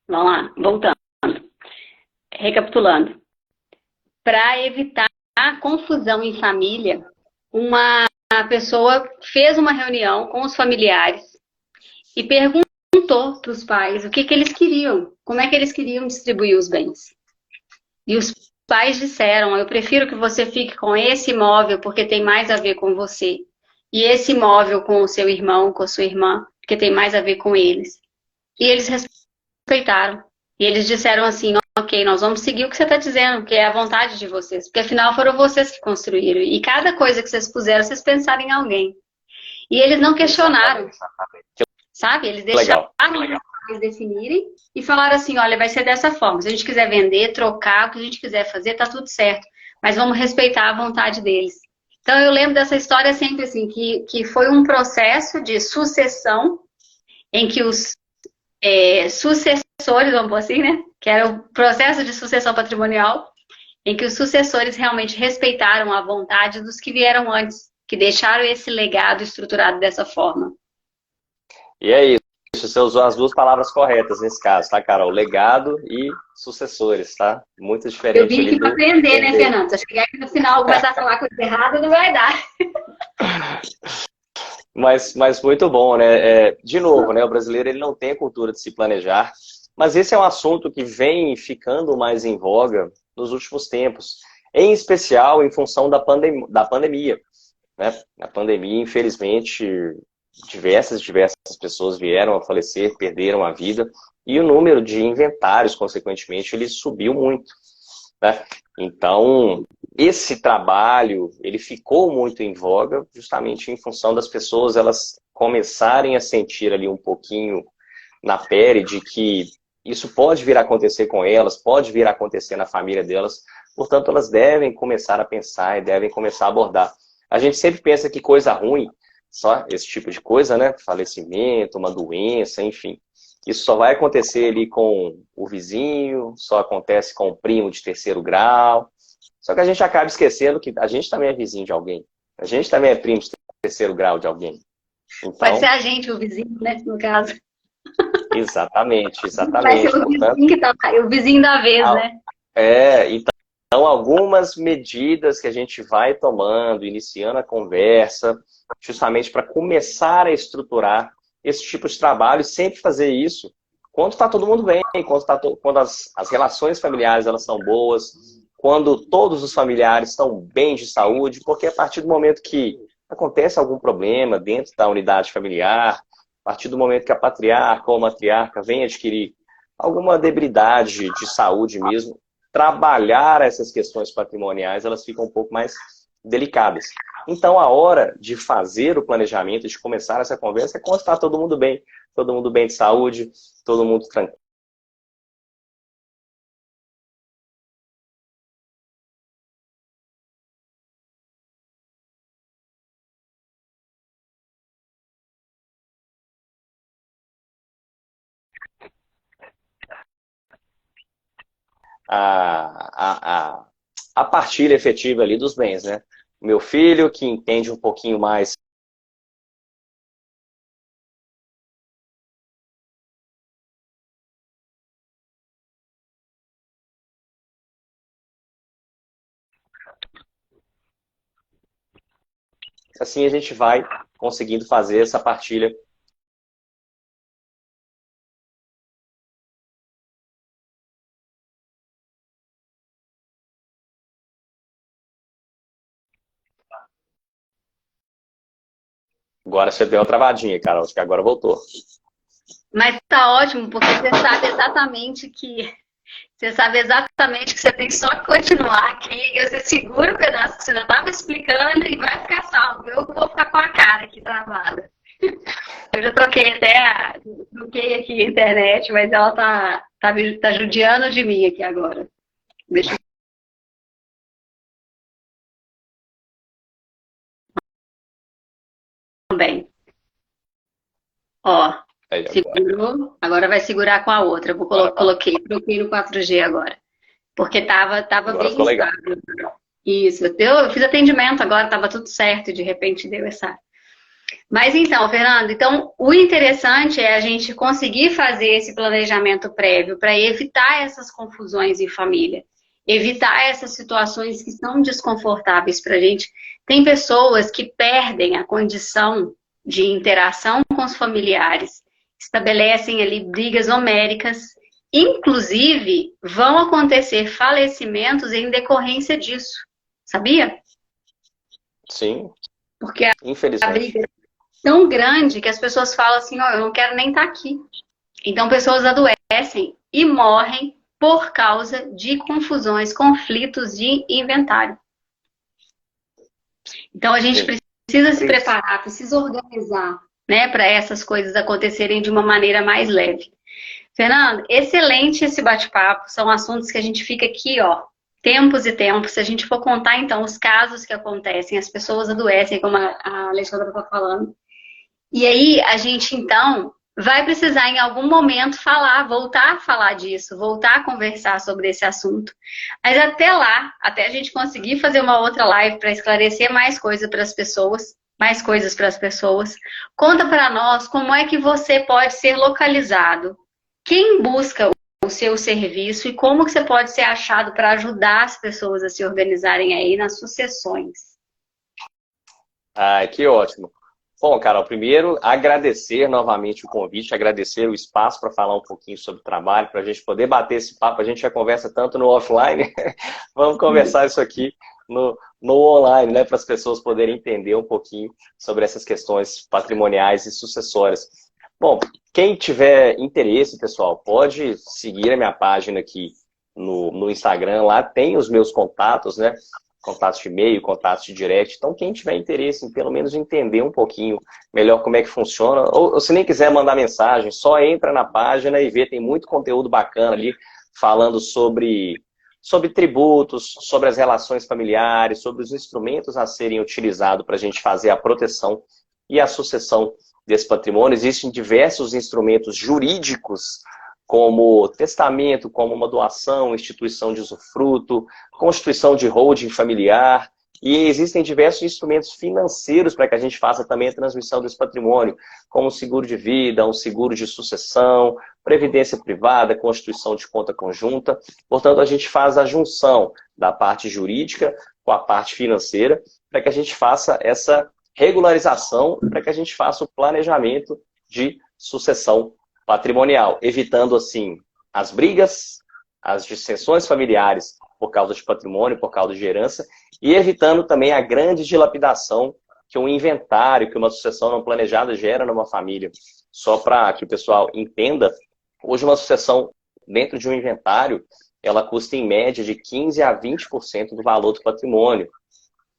vamos lá, voltando, recapitulando. Para evitar a confusão em família, uma pessoa fez uma reunião com os familiares e perguntou para os pais o que eles queriam, como é que eles queriam distribuir os bens. E os pais disseram: eu prefiro que você fique com esse imóvel porque tem mais a ver com você, e esse imóvel com o seu irmão, com a sua irmã, porque tem mais a ver com eles. E eles respeitaram. E eles disseram assim: ok, nós vamos seguir o que você está dizendo, que é a vontade de vocês, porque afinal foram vocês que construíram. E cada coisa que vocês puseram, vocês pensaram em alguém. E eles não questionaram, sabe? Eles deixaram eles definirem e falaram assim: olha, vai ser dessa forma. Se a gente quiser vender, trocar, o que a gente quiser fazer, tá tudo certo. Mas vamos respeitar a vontade deles. Então eu lembro dessa história sempre assim, que foi um processo de sucessão em que os sucessores, vamos pôr assim, né? Que era o processo de sucessão patrimonial, em que os sucessores realmente respeitaram a vontade dos que vieram antes, que deixaram esse legado estruturado dessa forma. E é isso, você usou as duas palavras corretas nesse caso, tá, Carol? Legado e sucessores, tá? Muito Eu diferente vim ali aqui para do aprender, né, herdeiro. Fernando? Se eu chegar aqui no final começar a falar coisa errada, não vai dar. Mas muito bom, né? De novo, né? O brasileiro ele não tem a cultura de se planejar, mas esse é um assunto que vem ficando mais em voga nos últimos tempos, em especial em função da pandemia, né? A pandemia, infelizmente, diversas pessoas vieram a falecer, perderam a vida, e o número de inventários, consequentemente, ele subiu muito, né? Então, esse trabalho, ele ficou muito em voga justamente em função das pessoas elas começarem a sentir ali um pouquinho na pele de que isso pode vir a acontecer com elas, pode vir a acontecer na família delas, portanto, elas devem começar a pensar e devem começar a abordar. A gente sempre pensa que coisa ruim, só esse tipo de coisa, né? Falecimento, uma doença, enfim. Isso só vai acontecer ali com o vizinho, só acontece com o primo de terceiro grau. Só que a gente acaba esquecendo que a gente também é vizinho de alguém. A gente também é primo de terceiro grau de alguém. Pode ser Então, a gente, o vizinho, né, no caso. exatamente, Vai ser exatamente. o vizinho Portanto, que tá, o vizinho da vez, né? então algumas medidas que a gente vai tomando, iniciando a conversa, justamente para começar a estruturar esse tipo de trabalho e sempre fazer isso quando está todo mundo bem, quando as relações familiares elas são boas, quando todos os familiares estão bem de saúde, porque a partir do momento que acontece algum problema dentro da unidade familiar, a partir do momento que a patriarca ou a matriarca vem adquirir alguma debilidade de saúde mesmo, trabalhar essas questões patrimoniais, elas ficam um pouco mais delicadas. Então, a hora de fazer o planejamento, de começar essa conversa, é quando está todo mundo bem de saúde, todo mundo tranquilo. A partilha efetiva ali dos bens, né? Meu filho, que entende um pouquinho mais. Assim a gente vai conseguindo fazer essa partilha. Agora você deu uma travadinha, Carol, acho que agora voltou. Mas tá ótimo, porque você sabe exatamente que você tem só que continuar aqui, e você segura o pedaço que você já estava explicando e vai ficar salvo. Eu vou ficar com a cara aqui travada. Eu já troquei aqui a internet, mas ela tá judiando de mim aqui agora. Deixa eu bem. Ó, Aí, agora. segurou, agora vai segurar com a outra. Agora tá. Troquei no 4G agora. Porque tava Agora bem ficou legal. estável. Isso, eu fiz atendimento agora, tava tudo certo, e de repente deu essa. Mas então, Fernando, então o interessante é a gente conseguir fazer esse planejamento prévio para evitar essas confusões em família, evitar essas situações que são desconfortáveis para a gente. Tem pessoas que perdem a condição de interação com os familiares, estabelecem ali brigas homéricas, inclusive vão acontecer falecimentos em decorrência disso, sabia? Sim, Porque a infelizmente. briga tão grande que as pessoas falam assim, ó, eu não quero nem estar aqui. Então, pessoas adoecem e morrem por causa de confusões, conflitos de inventário. Então, a gente Sim. precisa se preparar, precisa organizar, né, para essas coisas acontecerem de uma maneira mais leve. Fernando, excelente esse bate-papo. São assuntos que a gente fica aqui, ó, tempos e tempos. Se a gente for contar, então, os casos que acontecem, as pessoas adoecem, como a Alexandra está falando. E aí, a gente, então, vai precisar, em algum momento, voltar a falar disso, voltar a conversar sobre esse assunto. Mas até lá, até a gente conseguir fazer uma outra live para esclarecer mais coisas para as pessoas, conta para nós como é que você pode ser localizado. Quem busca o seu serviço e como que você pode ser achado para ajudar as pessoas a se organizarem aí nas sucessões. Ah, que ótimo. Bom, Carol, primeiro agradecer novamente o convite, agradecer o espaço para falar um pouquinho sobre o trabalho, para a gente poder bater esse papo. A gente já conversa tanto no offline, vamos conversar isso aqui no online, né, para as pessoas poderem entender um pouquinho sobre essas questões patrimoniais e sucessórias. Bom, quem tiver interesse, pessoal, pode seguir a minha página aqui no Instagram, lá tem os meus contatos, né? Contatos de e-mail, contatos de direct. Então, quem tiver interesse em pelo menos entender um pouquinho melhor como é que funciona, ou se nem quiser mandar mensagem, só entra na página e vê, tem muito conteúdo bacana ali, falando sobre tributos, sobre as relações familiares, sobre os instrumentos a serem utilizados para a gente fazer a proteção e a sucessão desse patrimônio. Existem diversos instrumentos jurídicos, como testamento, como uma doação, instituição de usufruto, constituição de holding familiar, e existem diversos instrumentos financeiros para que a gente faça também a transmissão desse patrimônio, como um seguro de vida, um seguro de sucessão, previdência privada, constituição de conta conjunta. Portanto, a gente faz a junção da parte jurídica com a parte financeira para que a gente faça essa regularização, para que a gente faça o planejamento de sucessão patrimonial, evitando, assim, as brigas, as dissensões familiares por causa de patrimônio, por causa de herança, e evitando também a grande dilapidação que um inventário, que uma sucessão não planejada gera numa família. Só para que o pessoal entenda, hoje uma sucessão dentro de um inventário, ela custa em média de 15% a 20% do valor do patrimônio.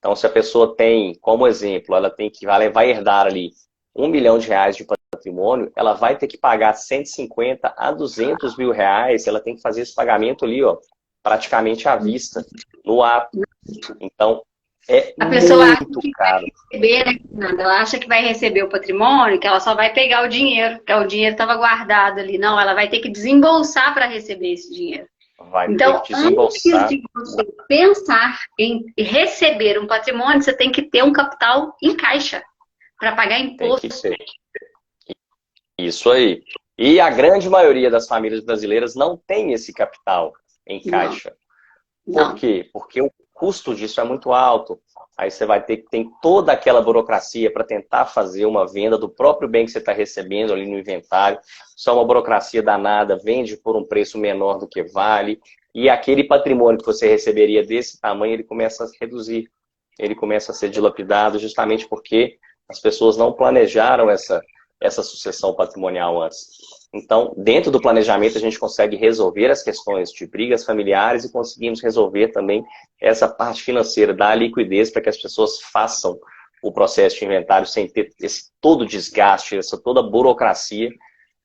Então, se a pessoa tem, como exemplo, ela vai herdar ali R$ 1 milhão de patrimônio, ela vai ter que pagar 150 a 200 mil reais, ela tem que fazer esse pagamento ali, ó, praticamente à vista, no ato. Então, é a pessoa muito caro. Receber, né, Fernanda? Ela acha que vai receber o patrimônio, que ela só vai pegar o dinheiro, que o dinheiro estava guardado ali. Não, ela vai ter que desembolsar para receber esse dinheiro. Vai Então, ter que desembolsar. antes de você pensar em receber um patrimônio, você tem que ter um capital em caixa para pagar imposto. Tem que ter. Isso aí. E a grande maioria das famílias brasileiras não tem esse capital em caixa. Não. Por quê? Porque o custo disso é muito alto. Aí você vai ter que ter toda aquela burocracia para tentar fazer uma venda do próprio bem que você está recebendo ali no inventário. Isso é uma burocracia danada, vende por um preço menor do que vale. E aquele patrimônio que você receberia desse tamanho, ele começa a reduzir. Ele começa a ser dilapidado justamente porque as pessoas não planejaram essa sucessão patrimonial antes. Então, dentro do planejamento, a gente consegue resolver as questões de brigas familiares e conseguimos resolver também essa parte financeira, dar liquidez para que as pessoas façam o processo de inventário sem ter esse todo desgaste, essa toda burocracia,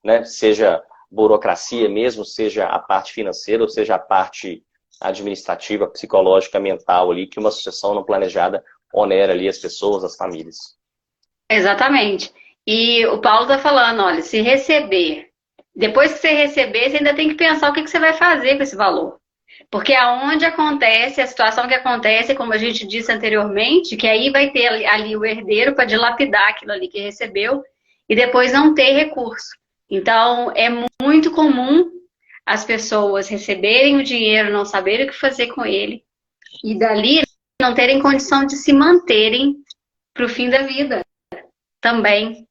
né? Seja burocracia mesmo, seja a parte financeira, ou seja a parte administrativa, psicológica, mental ali, que uma sucessão não planejada onera ali as pessoas, as famílias. Exatamente. E o Paulo está falando, olha, se receber, depois que você receber, você ainda tem que pensar o que você vai fazer com esse valor. Porque aonde acontece, a situação que acontece, como a gente disse anteriormente, que aí vai ter ali o herdeiro para dilapidar aquilo ali que recebeu e depois não ter recurso. Então, é muito comum as pessoas receberem o dinheiro, não saberem o que fazer com ele e dali não terem condição de se manterem para o fim da vida também.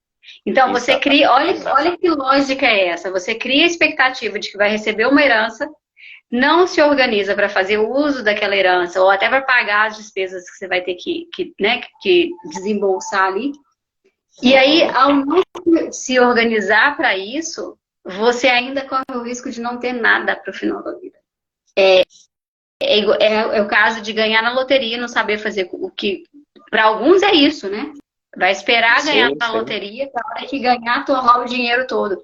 Então, você cria, olha que lógica é essa, você cria a expectativa de que vai receber uma herança, não se organiza para fazer o uso daquela herança, ou até para pagar as despesas que você vai ter que desembolsar ali. E aí, ao não se organizar para isso, você ainda corre o risco de não ter nada para o final da vida. É o caso de ganhar na loteria e não saber fazer o que... Para alguns é isso, né? Vai esperar ganhar na loteria, para a hora que ganhar, torrar o dinheiro todo.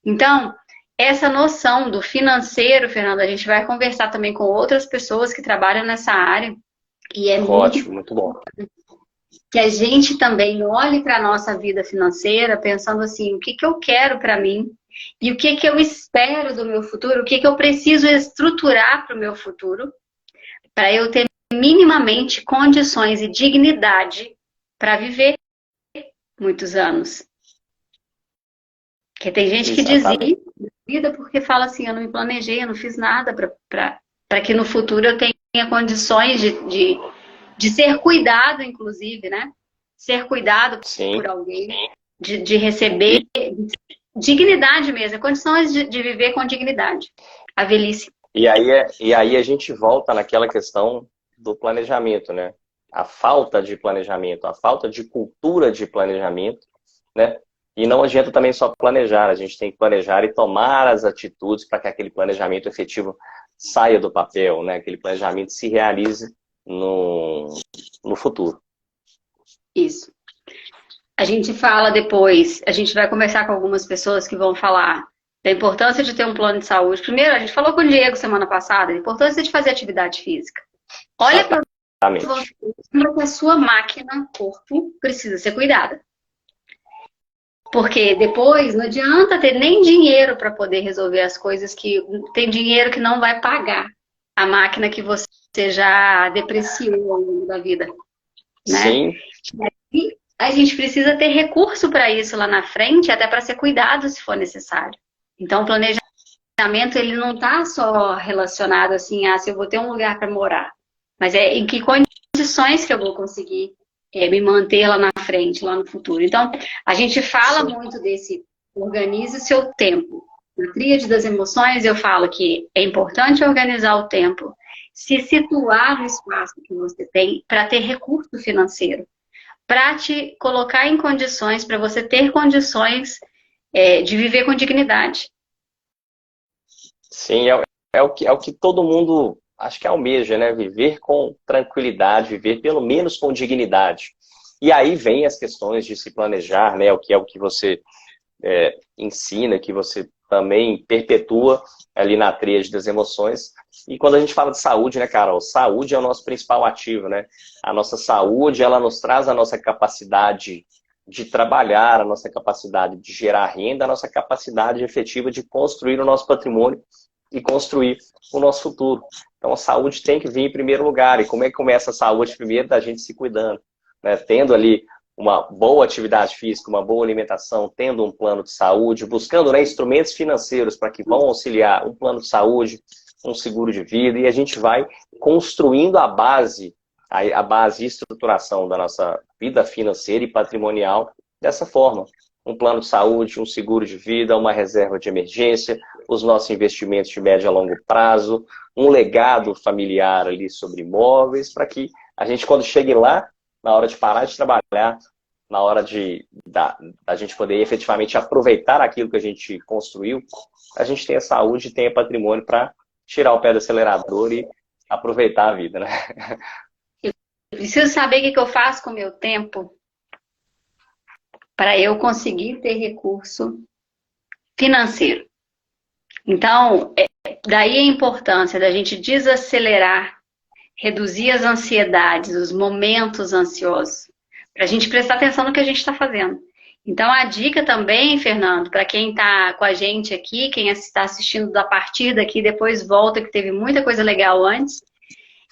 Então, essa noção do financeiro, Fernando, a gente vai conversar também com outras pessoas que trabalham nessa área, e é muito Ótimo, muito bom. que a gente também olhe para a nossa vida financeira pensando assim, o que que eu quero para mim e o que que eu espero do meu futuro, o que que eu preciso estruturar para o meu futuro, para eu ter minimamente condições e dignidade para viver muitos anos. Porque tem gente que Exatamente. desiste da vida porque fala assim, eu não me planejei, eu não fiz nada para que no futuro eu tenha condições de ser cuidado, inclusive, né? Ser cuidado Sim. por alguém, de receber E, dignidade mesmo, condições de viver com dignidade. A velhice. e aí a gente volta naquela questão do planejamento, né? A falta de planejamento, a falta de cultura de planejamento, né? E não adianta também só planejar, a gente tem que planejar e tomar as atitudes para que aquele planejamento efetivo saia do papel, né? Aquele planejamento se realize no futuro. Isso. A gente fala depois, a gente vai conversar com algumas pessoas que vão falar da importância de ter um plano de saúde. Primeiro, a gente falou com o Diego semana passada, a importância de fazer atividade física. Olha para você, Exatamente. lembra que a sua máquina, corpo, precisa ser cuidada. Porque depois não adianta ter nem dinheiro para poder resolver as coisas que tem dinheiro que não vai pagar a máquina que você já depreciou ao longo da vida, né? Sim, E a gente precisa ter recurso para isso lá na frente, até para ser cuidado se for necessário. Então, o planejamento ele não está só relacionado assim, a se eu vou ter um lugar para morar, mas é em que condições que eu vou conseguir me manter lá na frente, lá no futuro. Então, a gente fala sim, muito desse organize o seu tempo. Na tríade das emoções, eu falo que é importante organizar o tempo, se situar no espaço que você tem para ter recurso financeiro, para te colocar em condições, para você ter condições de viver com dignidade. sim, é o que todo mundo acho que almeja, né? Viver com tranquilidade, viver pelo menos com dignidade. E aí vem as questões de se planejar, né? O que você ensina, que você também perpetua ali na tríade das emoções. E quando a gente fala de saúde, né, Carol? Saúde é o nosso principal ativo, né? A nossa saúde, ela nos traz a nossa capacidade de trabalhar, a nossa capacidade de gerar renda, a nossa capacidade efetiva de construir o nosso patrimônio e construir o nosso futuro. Então a saúde tem que vir em primeiro lugar. E como é que começa a saúde? Primeiro da gente se cuidando, né? Tendo ali uma boa atividade física, uma boa alimentação, tendo um plano de saúde, buscando, né, instrumentos financeiros para que vão auxiliar um plano de saúde, um seguro de vida, e a gente vai construindo a base e estruturação da nossa vida financeira e patrimonial dessa forma. Um plano de saúde, um seguro de vida, uma reserva de emergência, os nossos investimentos de médio a longo prazo, um legado familiar ali sobre imóveis, para que a gente, quando chegue lá, na hora de parar de trabalhar, na hora da gente poder efetivamente aproveitar aquilo que a gente construiu, a gente tenha saúde e tenha patrimônio para tirar o pé do acelerador e aproveitar a vida, né? Eu preciso saber o que eu faço com o meu tempo para eu conseguir ter recurso financeiro. Então, daí a importância da gente desacelerar, reduzir as ansiedades, os momentos ansiosos, para a gente prestar atenção no que a gente está fazendo. Então, a dica também, Fernando, para quem está com a gente aqui, quem está assistindo da partida aqui, depois volta, que teve muita coisa legal antes,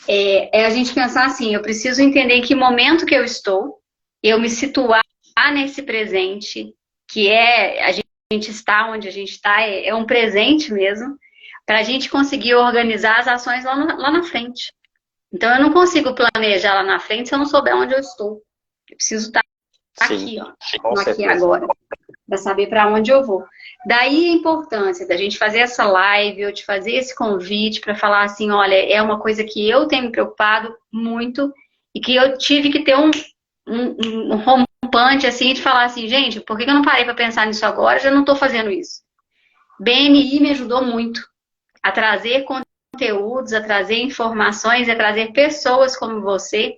é a gente pensar assim, eu preciso entender em que momento que eu estou, eu me situar nesse presente, que a gente está onde a gente está, é um presente mesmo, para a gente conseguir organizar as ações lá na frente. Então, eu não consigo planejar lá na frente se eu não souber onde eu estou. Eu preciso estar Sim, aqui, ó, com no aqui e certeza. agora, para saber para onde eu vou. Daí a importância da gente fazer essa live, eu te fazer esse convite para falar assim, olha, é uma coisa que eu tenho me preocupado muito e que eu tive que ter um rompante assim de falar assim, gente, por que eu não parei para pensar nisso agora? Eu já não estou fazendo isso. BNI me ajudou muito a trazer conteúdos, a trazer informações, a trazer pessoas como você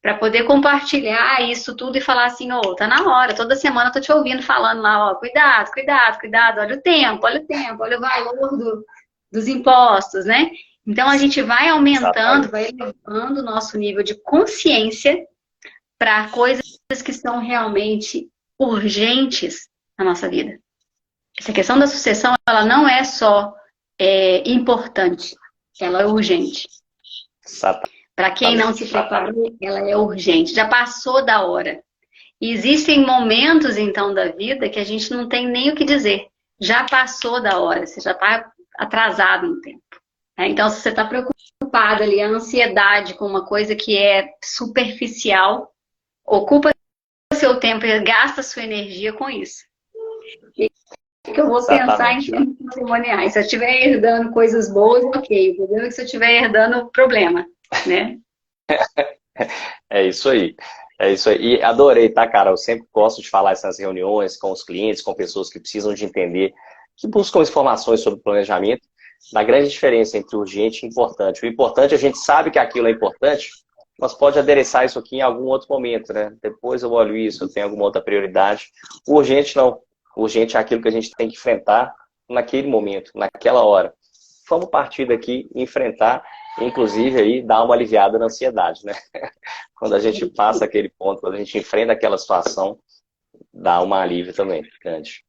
para poder compartilhar isso tudo e falar assim, ô, tá na hora, toda semana eu tô te ouvindo falando lá, ó, cuidado, cuidado, cuidado, olha o tempo, olha o tempo, olha o valor dos impostos, né? Então a gente vai aumentando, Exatamente. vai elevando o nosso nível de consciência para coisas que são realmente urgentes na nossa vida. Essa questão da sucessão, ela não é só importante, ela é urgente. Exatamente. Para quem não se preparou, ela é urgente, já passou da hora. E existem momentos, então, da vida que a gente não tem nem o que dizer. Já passou da hora, você já está atrasado no tempo. Então, se você está preocupado ali, a ansiedade com uma coisa que é superficial, ocupa seu tempo e gasta sua energia com isso. E que eu vou pensar em termos patrimoniais. Se eu estiver herdando coisas boas, ok. O problema é que se eu estiver herdando problema, né? É isso aí. É isso aí. E adorei, tá, cara? Eu sempre gosto de falar essas reuniões com os clientes, com pessoas que precisam de entender, que buscam informações sobre planejamento, da grande diferença entre urgente e importante. O importante, a gente sabe que aquilo é importante, mas pode adereçar isso aqui em algum outro momento, né? Depois eu olho isso, eu tenho alguma outra prioridade. O urgente não. O urgente é aquilo que a gente tem que enfrentar naquele momento, naquela hora. Vamos partir daqui e enfrentar, inclusive aí dar uma aliviada na ansiedade, né? Quando a gente passa aquele ponto, quando a gente enfrenta aquela situação, dá uma alívio também, grande.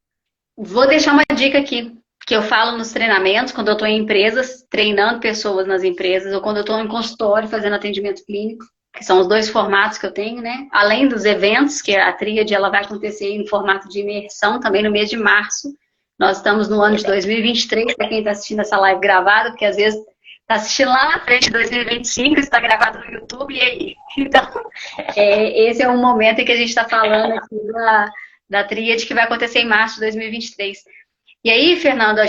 Vou deixar uma dica aqui, que eu falo nos treinamentos, quando eu estou em empresas, treinando pessoas nas empresas, ou quando eu estou em consultório fazendo atendimento clínico, que são os dois formatos que eu tenho, né? Além dos eventos, que a tríade ela vai acontecer em formato de imersão, também no mês de março. Nós estamos no ano de 2023, para quem está assistindo essa live gravada, porque às vezes está assistindo lá na frente de 2025, está gravado no YouTube, e aí? Então, esse é um momento em que a gente está falando aqui da tríade que vai acontecer em março de 2023. E aí, Fernando,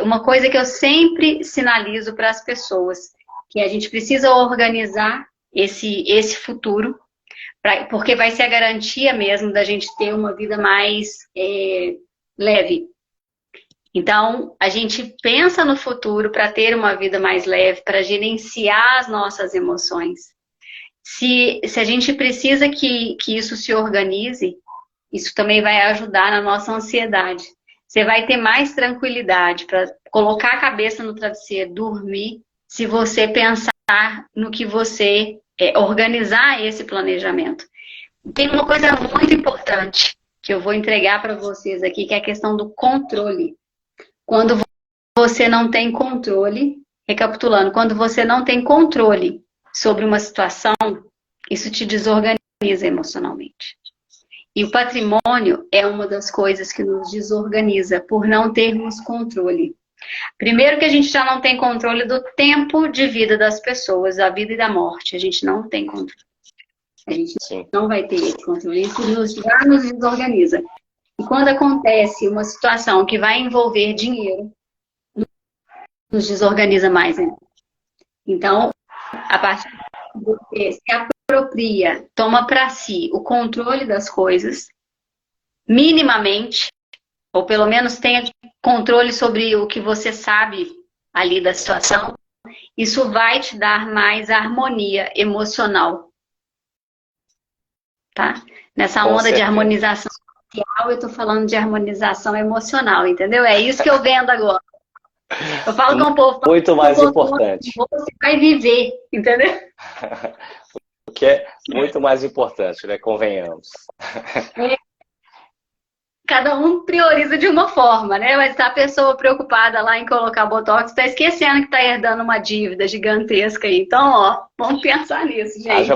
uma coisa que eu sempre sinalizo para as pessoas, que a gente precisa organizar esse futuro, porque vai ser a garantia mesmo da gente ter uma vida mais leve. Então, a gente pensa no futuro para ter uma vida mais leve, para gerenciar as nossas emoções. Se a gente precisa que isso se organize, isso também vai ajudar na nossa ansiedade. Você vai ter mais tranquilidade para colocar a cabeça no travesseiro, dormir, se você pensar no que você organizar esse planejamento. Tem uma coisa muito importante que eu vou entregar para vocês aqui, que é a questão do controle. Quando você não tem controle, recapitulando, quando você não tem controle sobre uma situação, isso te desorganiza emocionalmente. E o patrimônio é uma das coisas que nos desorganiza por não termos controle. Primeiro que a gente já não tem controle do tempo de vida das pessoas, da vida e da morte. A gente não tem controle. A gente não vai ter esse controle. Isso já nos desorganiza. E quando acontece uma situação que vai envolver dinheiro, nos desorganiza mais ainda. Então, a partir de você se apropria, toma para si o controle das coisas, minimamente, ou pelo menos tenha controle sobre o que você sabe ali da situação, isso vai te dar mais harmonia emocional. Tá? Nessa onda de harmonização social, eu tô falando de harmonização emocional, entendeu? É isso que eu vendo agora. Eu falo com o povo. Muito mais importante. Você vai viver, entendeu? O que é muito mais importante, né? Convenhamos. Cada um prioriza de uma forma, né? Mas tá a pessoa preocupada lá em colocar botox, tá esquecendo que tá herdando uma dívida gigantesca aí. Então, ó, vamos pensar nisso, gente. Haja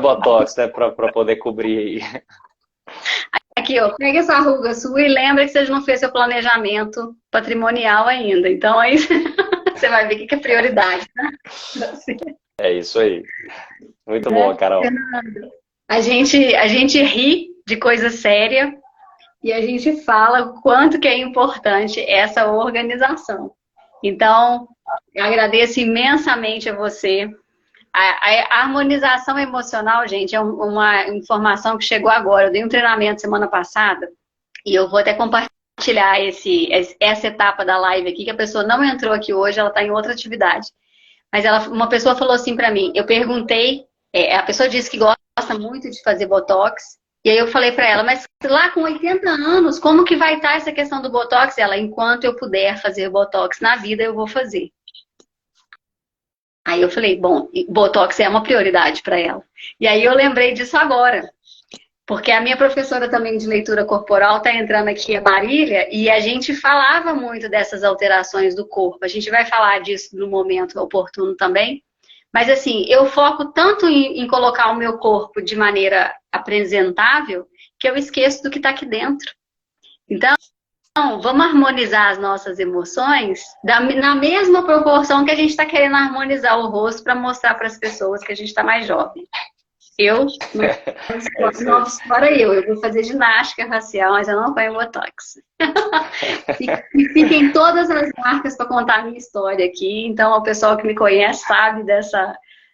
botox, né? Pra poder cobrir aí. Aqui, ó, pega essa ruga sua e lembra que você não fez seu planejamento patrimonial ainda. Então, aí você vai ver o que é prioridade, né? É isso aí. Muito bom, Carol. A gente ri de coisa séria e a gente fala o quanto que é importante essa organização. Então, eu agradeço imensamente a você. A harmonização emocional, gente, é uma informação que chegou agora. Eu dei um treinamento semana passada e eu vou até compartilhar essa etapa da live aqui, que a pessoa não entrou aqui hoje, ela está em outra atividade. Mas uma pessoa falou assim para mim, eu perguntei A pessoa disse que gosta muito de fazer Botox. E aí eu falei pra ela, mas lá com 80 anos, como que vai estar essa questão do Botox? Ela, enquanto eu puder fazer Botox na vida, eu vou fazer. Aí eu falei, bom, Botox é uma prioridade para ela. E aí eu lembrei disso agora. Porque a minha professora também de leitura corporal está entrando aqui, a Marília, e a gente falava muito dessas alterações do corpo. A gente vai falar disso no momento oportuno também. Mas assim, eu foco tanto em colocar o meu corpo de maneira apresentável que eu esqueço do que está aqui dentro. Então, vamos harmonizar as nossas emoções na mesma proporção que a gente está querendo harmonizar o rosto para mostrar para as pessoas que a gente está mais jovem. Eu, não, fora eu vou fazer ginástica facial, mas eu não ponho Botox. E fiquem todas as marcas para contar a minha história aqui. Então, o pessoal que me conhece sabe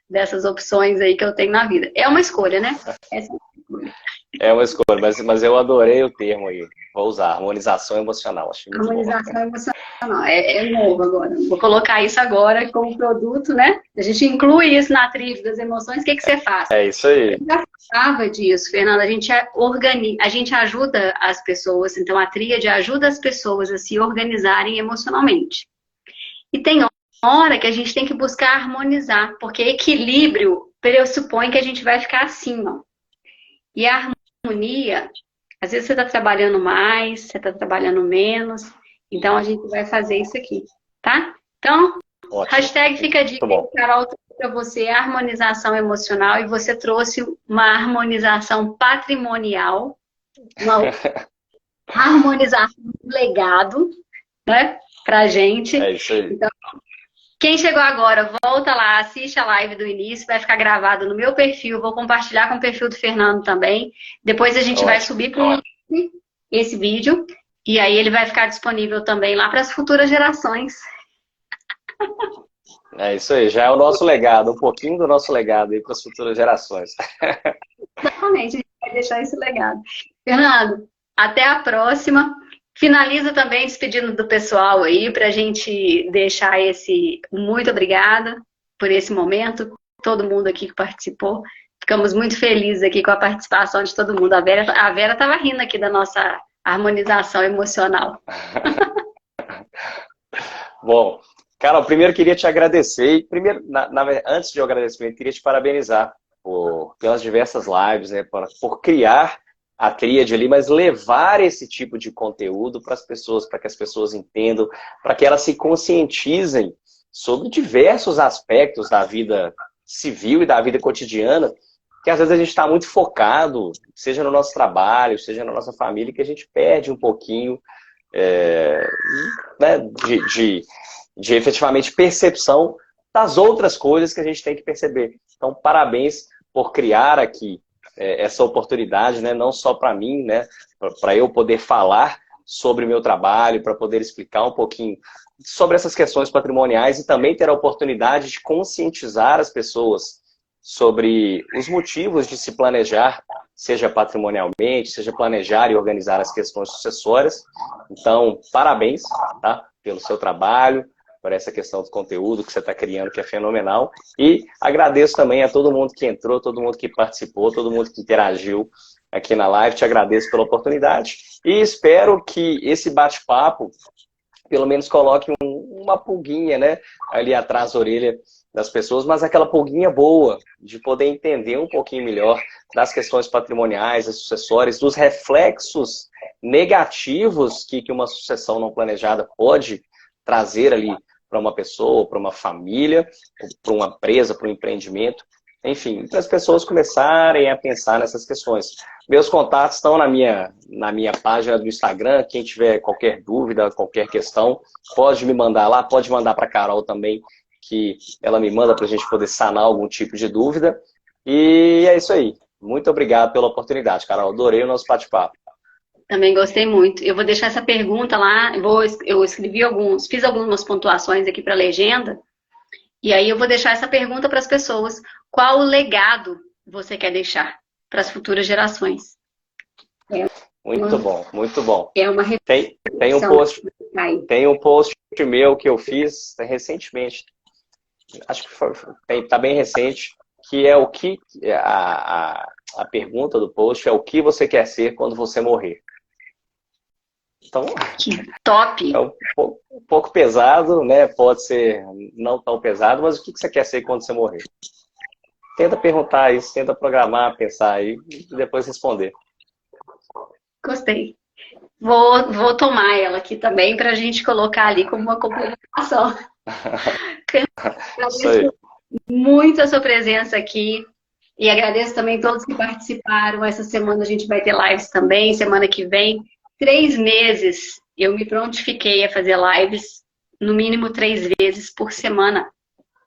dessas opções aí que eu tenho na vida. É uma escolha, né? Essa é uma escolha. É uma escolha, mas eu adorei o termo aí. Vou usar, harmonização emocional. Achei muito Harmonização bom. emocional. É novo agora. Vou colocar isso agora como produto, né? A gente inclui isso na trilha das emoções. O que você faz? É isso aí. Eu já falava disso, Fernanda. A gente ajuda as pessoas, então a tríade ajuda as pessoas a se organizarem emocionalmente. E tem hora que a gente tem que buscar harmonizar, porque equilíbrio pressupõe que a gente vai ficar acima. E a harmonia, às vezes você está trabalhando mais, você está trabalhando menos, então a gente vai fazer isso aqui, tá? Então, Ótimo. hashtag fica a dica, Carol, para você, harmonização emocional, e você trouxe uma harmonização patrimonial, uma harmonização do legado, né, pra gente. É isso aí. Então, quem chegou agora, volta lá, assiste a live do início, vai ficar gravado no meu perfil, vou compartilhar com o perfil do Fernando também. Depois a gente vai subir para o YouTube esse vídeo, e aí ele vai ficar disponível também lá para as futuras gerações. É isso aí, já é o nosso legado, um pouquinho do nosso legado aí para as futuras gerações. Exatamente, a gente vai deixar esse legado. Fernando, até a próxima. Finaliza também despedindo do pessoal aí, para a gente deixar esse muito obrigada por esse momento, todo mundo aqui que participou. Ficamos muito felizes aqui com a participação de todo mundo. A Vera estava rindo aqui da nossa harmonização emocional. Bom, Carol, primeiro queria te agradecer. Primeiro, antes de eu agradecer, queria te parabenizar pelas diversas lives, né, por criar a tríade ali, mas levar esse tipo de conteúdo para as pessoas, para que as pessoas entendam, para que elas se conscientizem sobre diversos aspectos da vida civil e da vida cotidiana, que às vezes a gente está muito focado, seja no nosso trabalho, seja na nossa família, que a gente perde um pouquinho né, de efetivamente percepção das outras coisas que a gente tem que perceber. Então, parabéns por criar aqui essa oportunidade, né, não só para mim, né, para eu poder falar sobre o meu trabalho, para poder explicar um pouquinho sobre essas questões patrimoniais e também ter a oportunidade de conscientizar as pessoas sobre os motivos de se planejar, seja patrimonialmente, seja planejar e organizar as questões sucessórias. Então, parabéns, tá, pelo seu trabalho, por essa questão do conteúdo que você está criando, que é fenomenal. E agradeço também a todo mundo que entrou, todo mundo que participou, todo mundo que interagiu aqui na live. Te agradeço pela oportunidade e espero que esse bate-papo pelo menos coloque uma pulguinha, né, ali atrás da orelha das pessoas, mas aquela pulguinha boa, de poder entender um pouquinho melhor das questões patrimoniais, das sucessórias, dos reflexos negativos que uma sucessão não planejada pode trazer ali para uma pessoa, para uma família, para uma empresa, para um empreendimento, enfim, para as pessoas começarem a pensar nessas questões. Meus contatos estão na minha página do Instagram, quem tiver qualquer dúvida, qualquer questão, pode me mandar lá, pode mandar para a Carol também, que ela me manda para a gente poder sanar algum tipo de dúvida. E é isso aí. Muito obrigado pela oportunidade, Carol. Adorei o nosso bate-papo. Também gostei muito. Eu vou deixar essa pergunta lá, eu escrevi fiz algumas pontuações aqui para a legenda, e aí eu vou deixar essa pergunta para as pessoas. Qual o legado você quer deixar para as futuras gerações? Muito bom, muito bom. É uma tem um post meu que eu fiz recentemente, acho que tá bem recente, que é o que a pergunta do post é o que você quer ser quando você morrer. Então, Que top! é um pouco pesado, né? Pode ser não tão pesado, mas o que você quer ser quando você morrer? Tenta perguntar isso, tenta programar, pensar aí e depois responder. Gostei. Vou tomar ela aqui também para a gente colocar ali como uma complementação. Isso aí. Agradeço muito a sua presença aqui e agradeço também todos que participaram. Essa semana a gente vai ter lives também, semana que vem. 3 meses eu me prontifiquei a fazer lives, no mínimo 3 vezes por semana,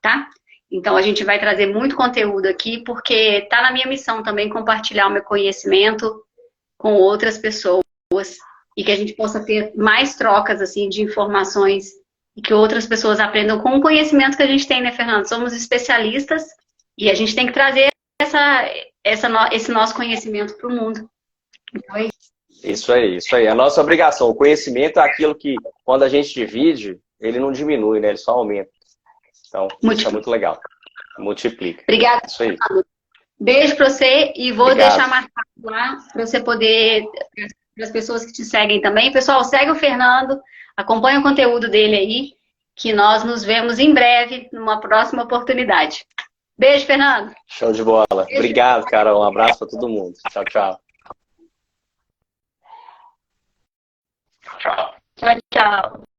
tá? Então a gente vai trazer muito conteúdo aqui, porque tá na minha missão também compartilhar o meu conhecimento com outras pessoas e que a gente possa ter mais trocas assim de informações e que outras pessoas aprendam com o conhecimento que a gente tem, né, Fernando? Somos especialistas e a gente tem que trazer esse nosso conhecimento para o mundo. Então é isso. Isso aí, isso aí. A nossa obrigação, o conhecimento é aquilo que, quando a gente divide, ele não diminui, né? Ele só aumenta. Então, isso é muito legal. Multiplica. Obrigada. Isso aí. Beijo para você e vou Obrigado. deixar marcado lá para você poder, para as pessoas que te seguem também. Pessoal, segue o Fernando, acompanha o conteúdo dele aí, que nós nos vemos em breve, numa próxima oportunidade. Beijo, Fernando. Show de bola. Beijo. Obrigado, Carol. Um abraço para todo mundo. Tchau, tchau. Tchau, tchau.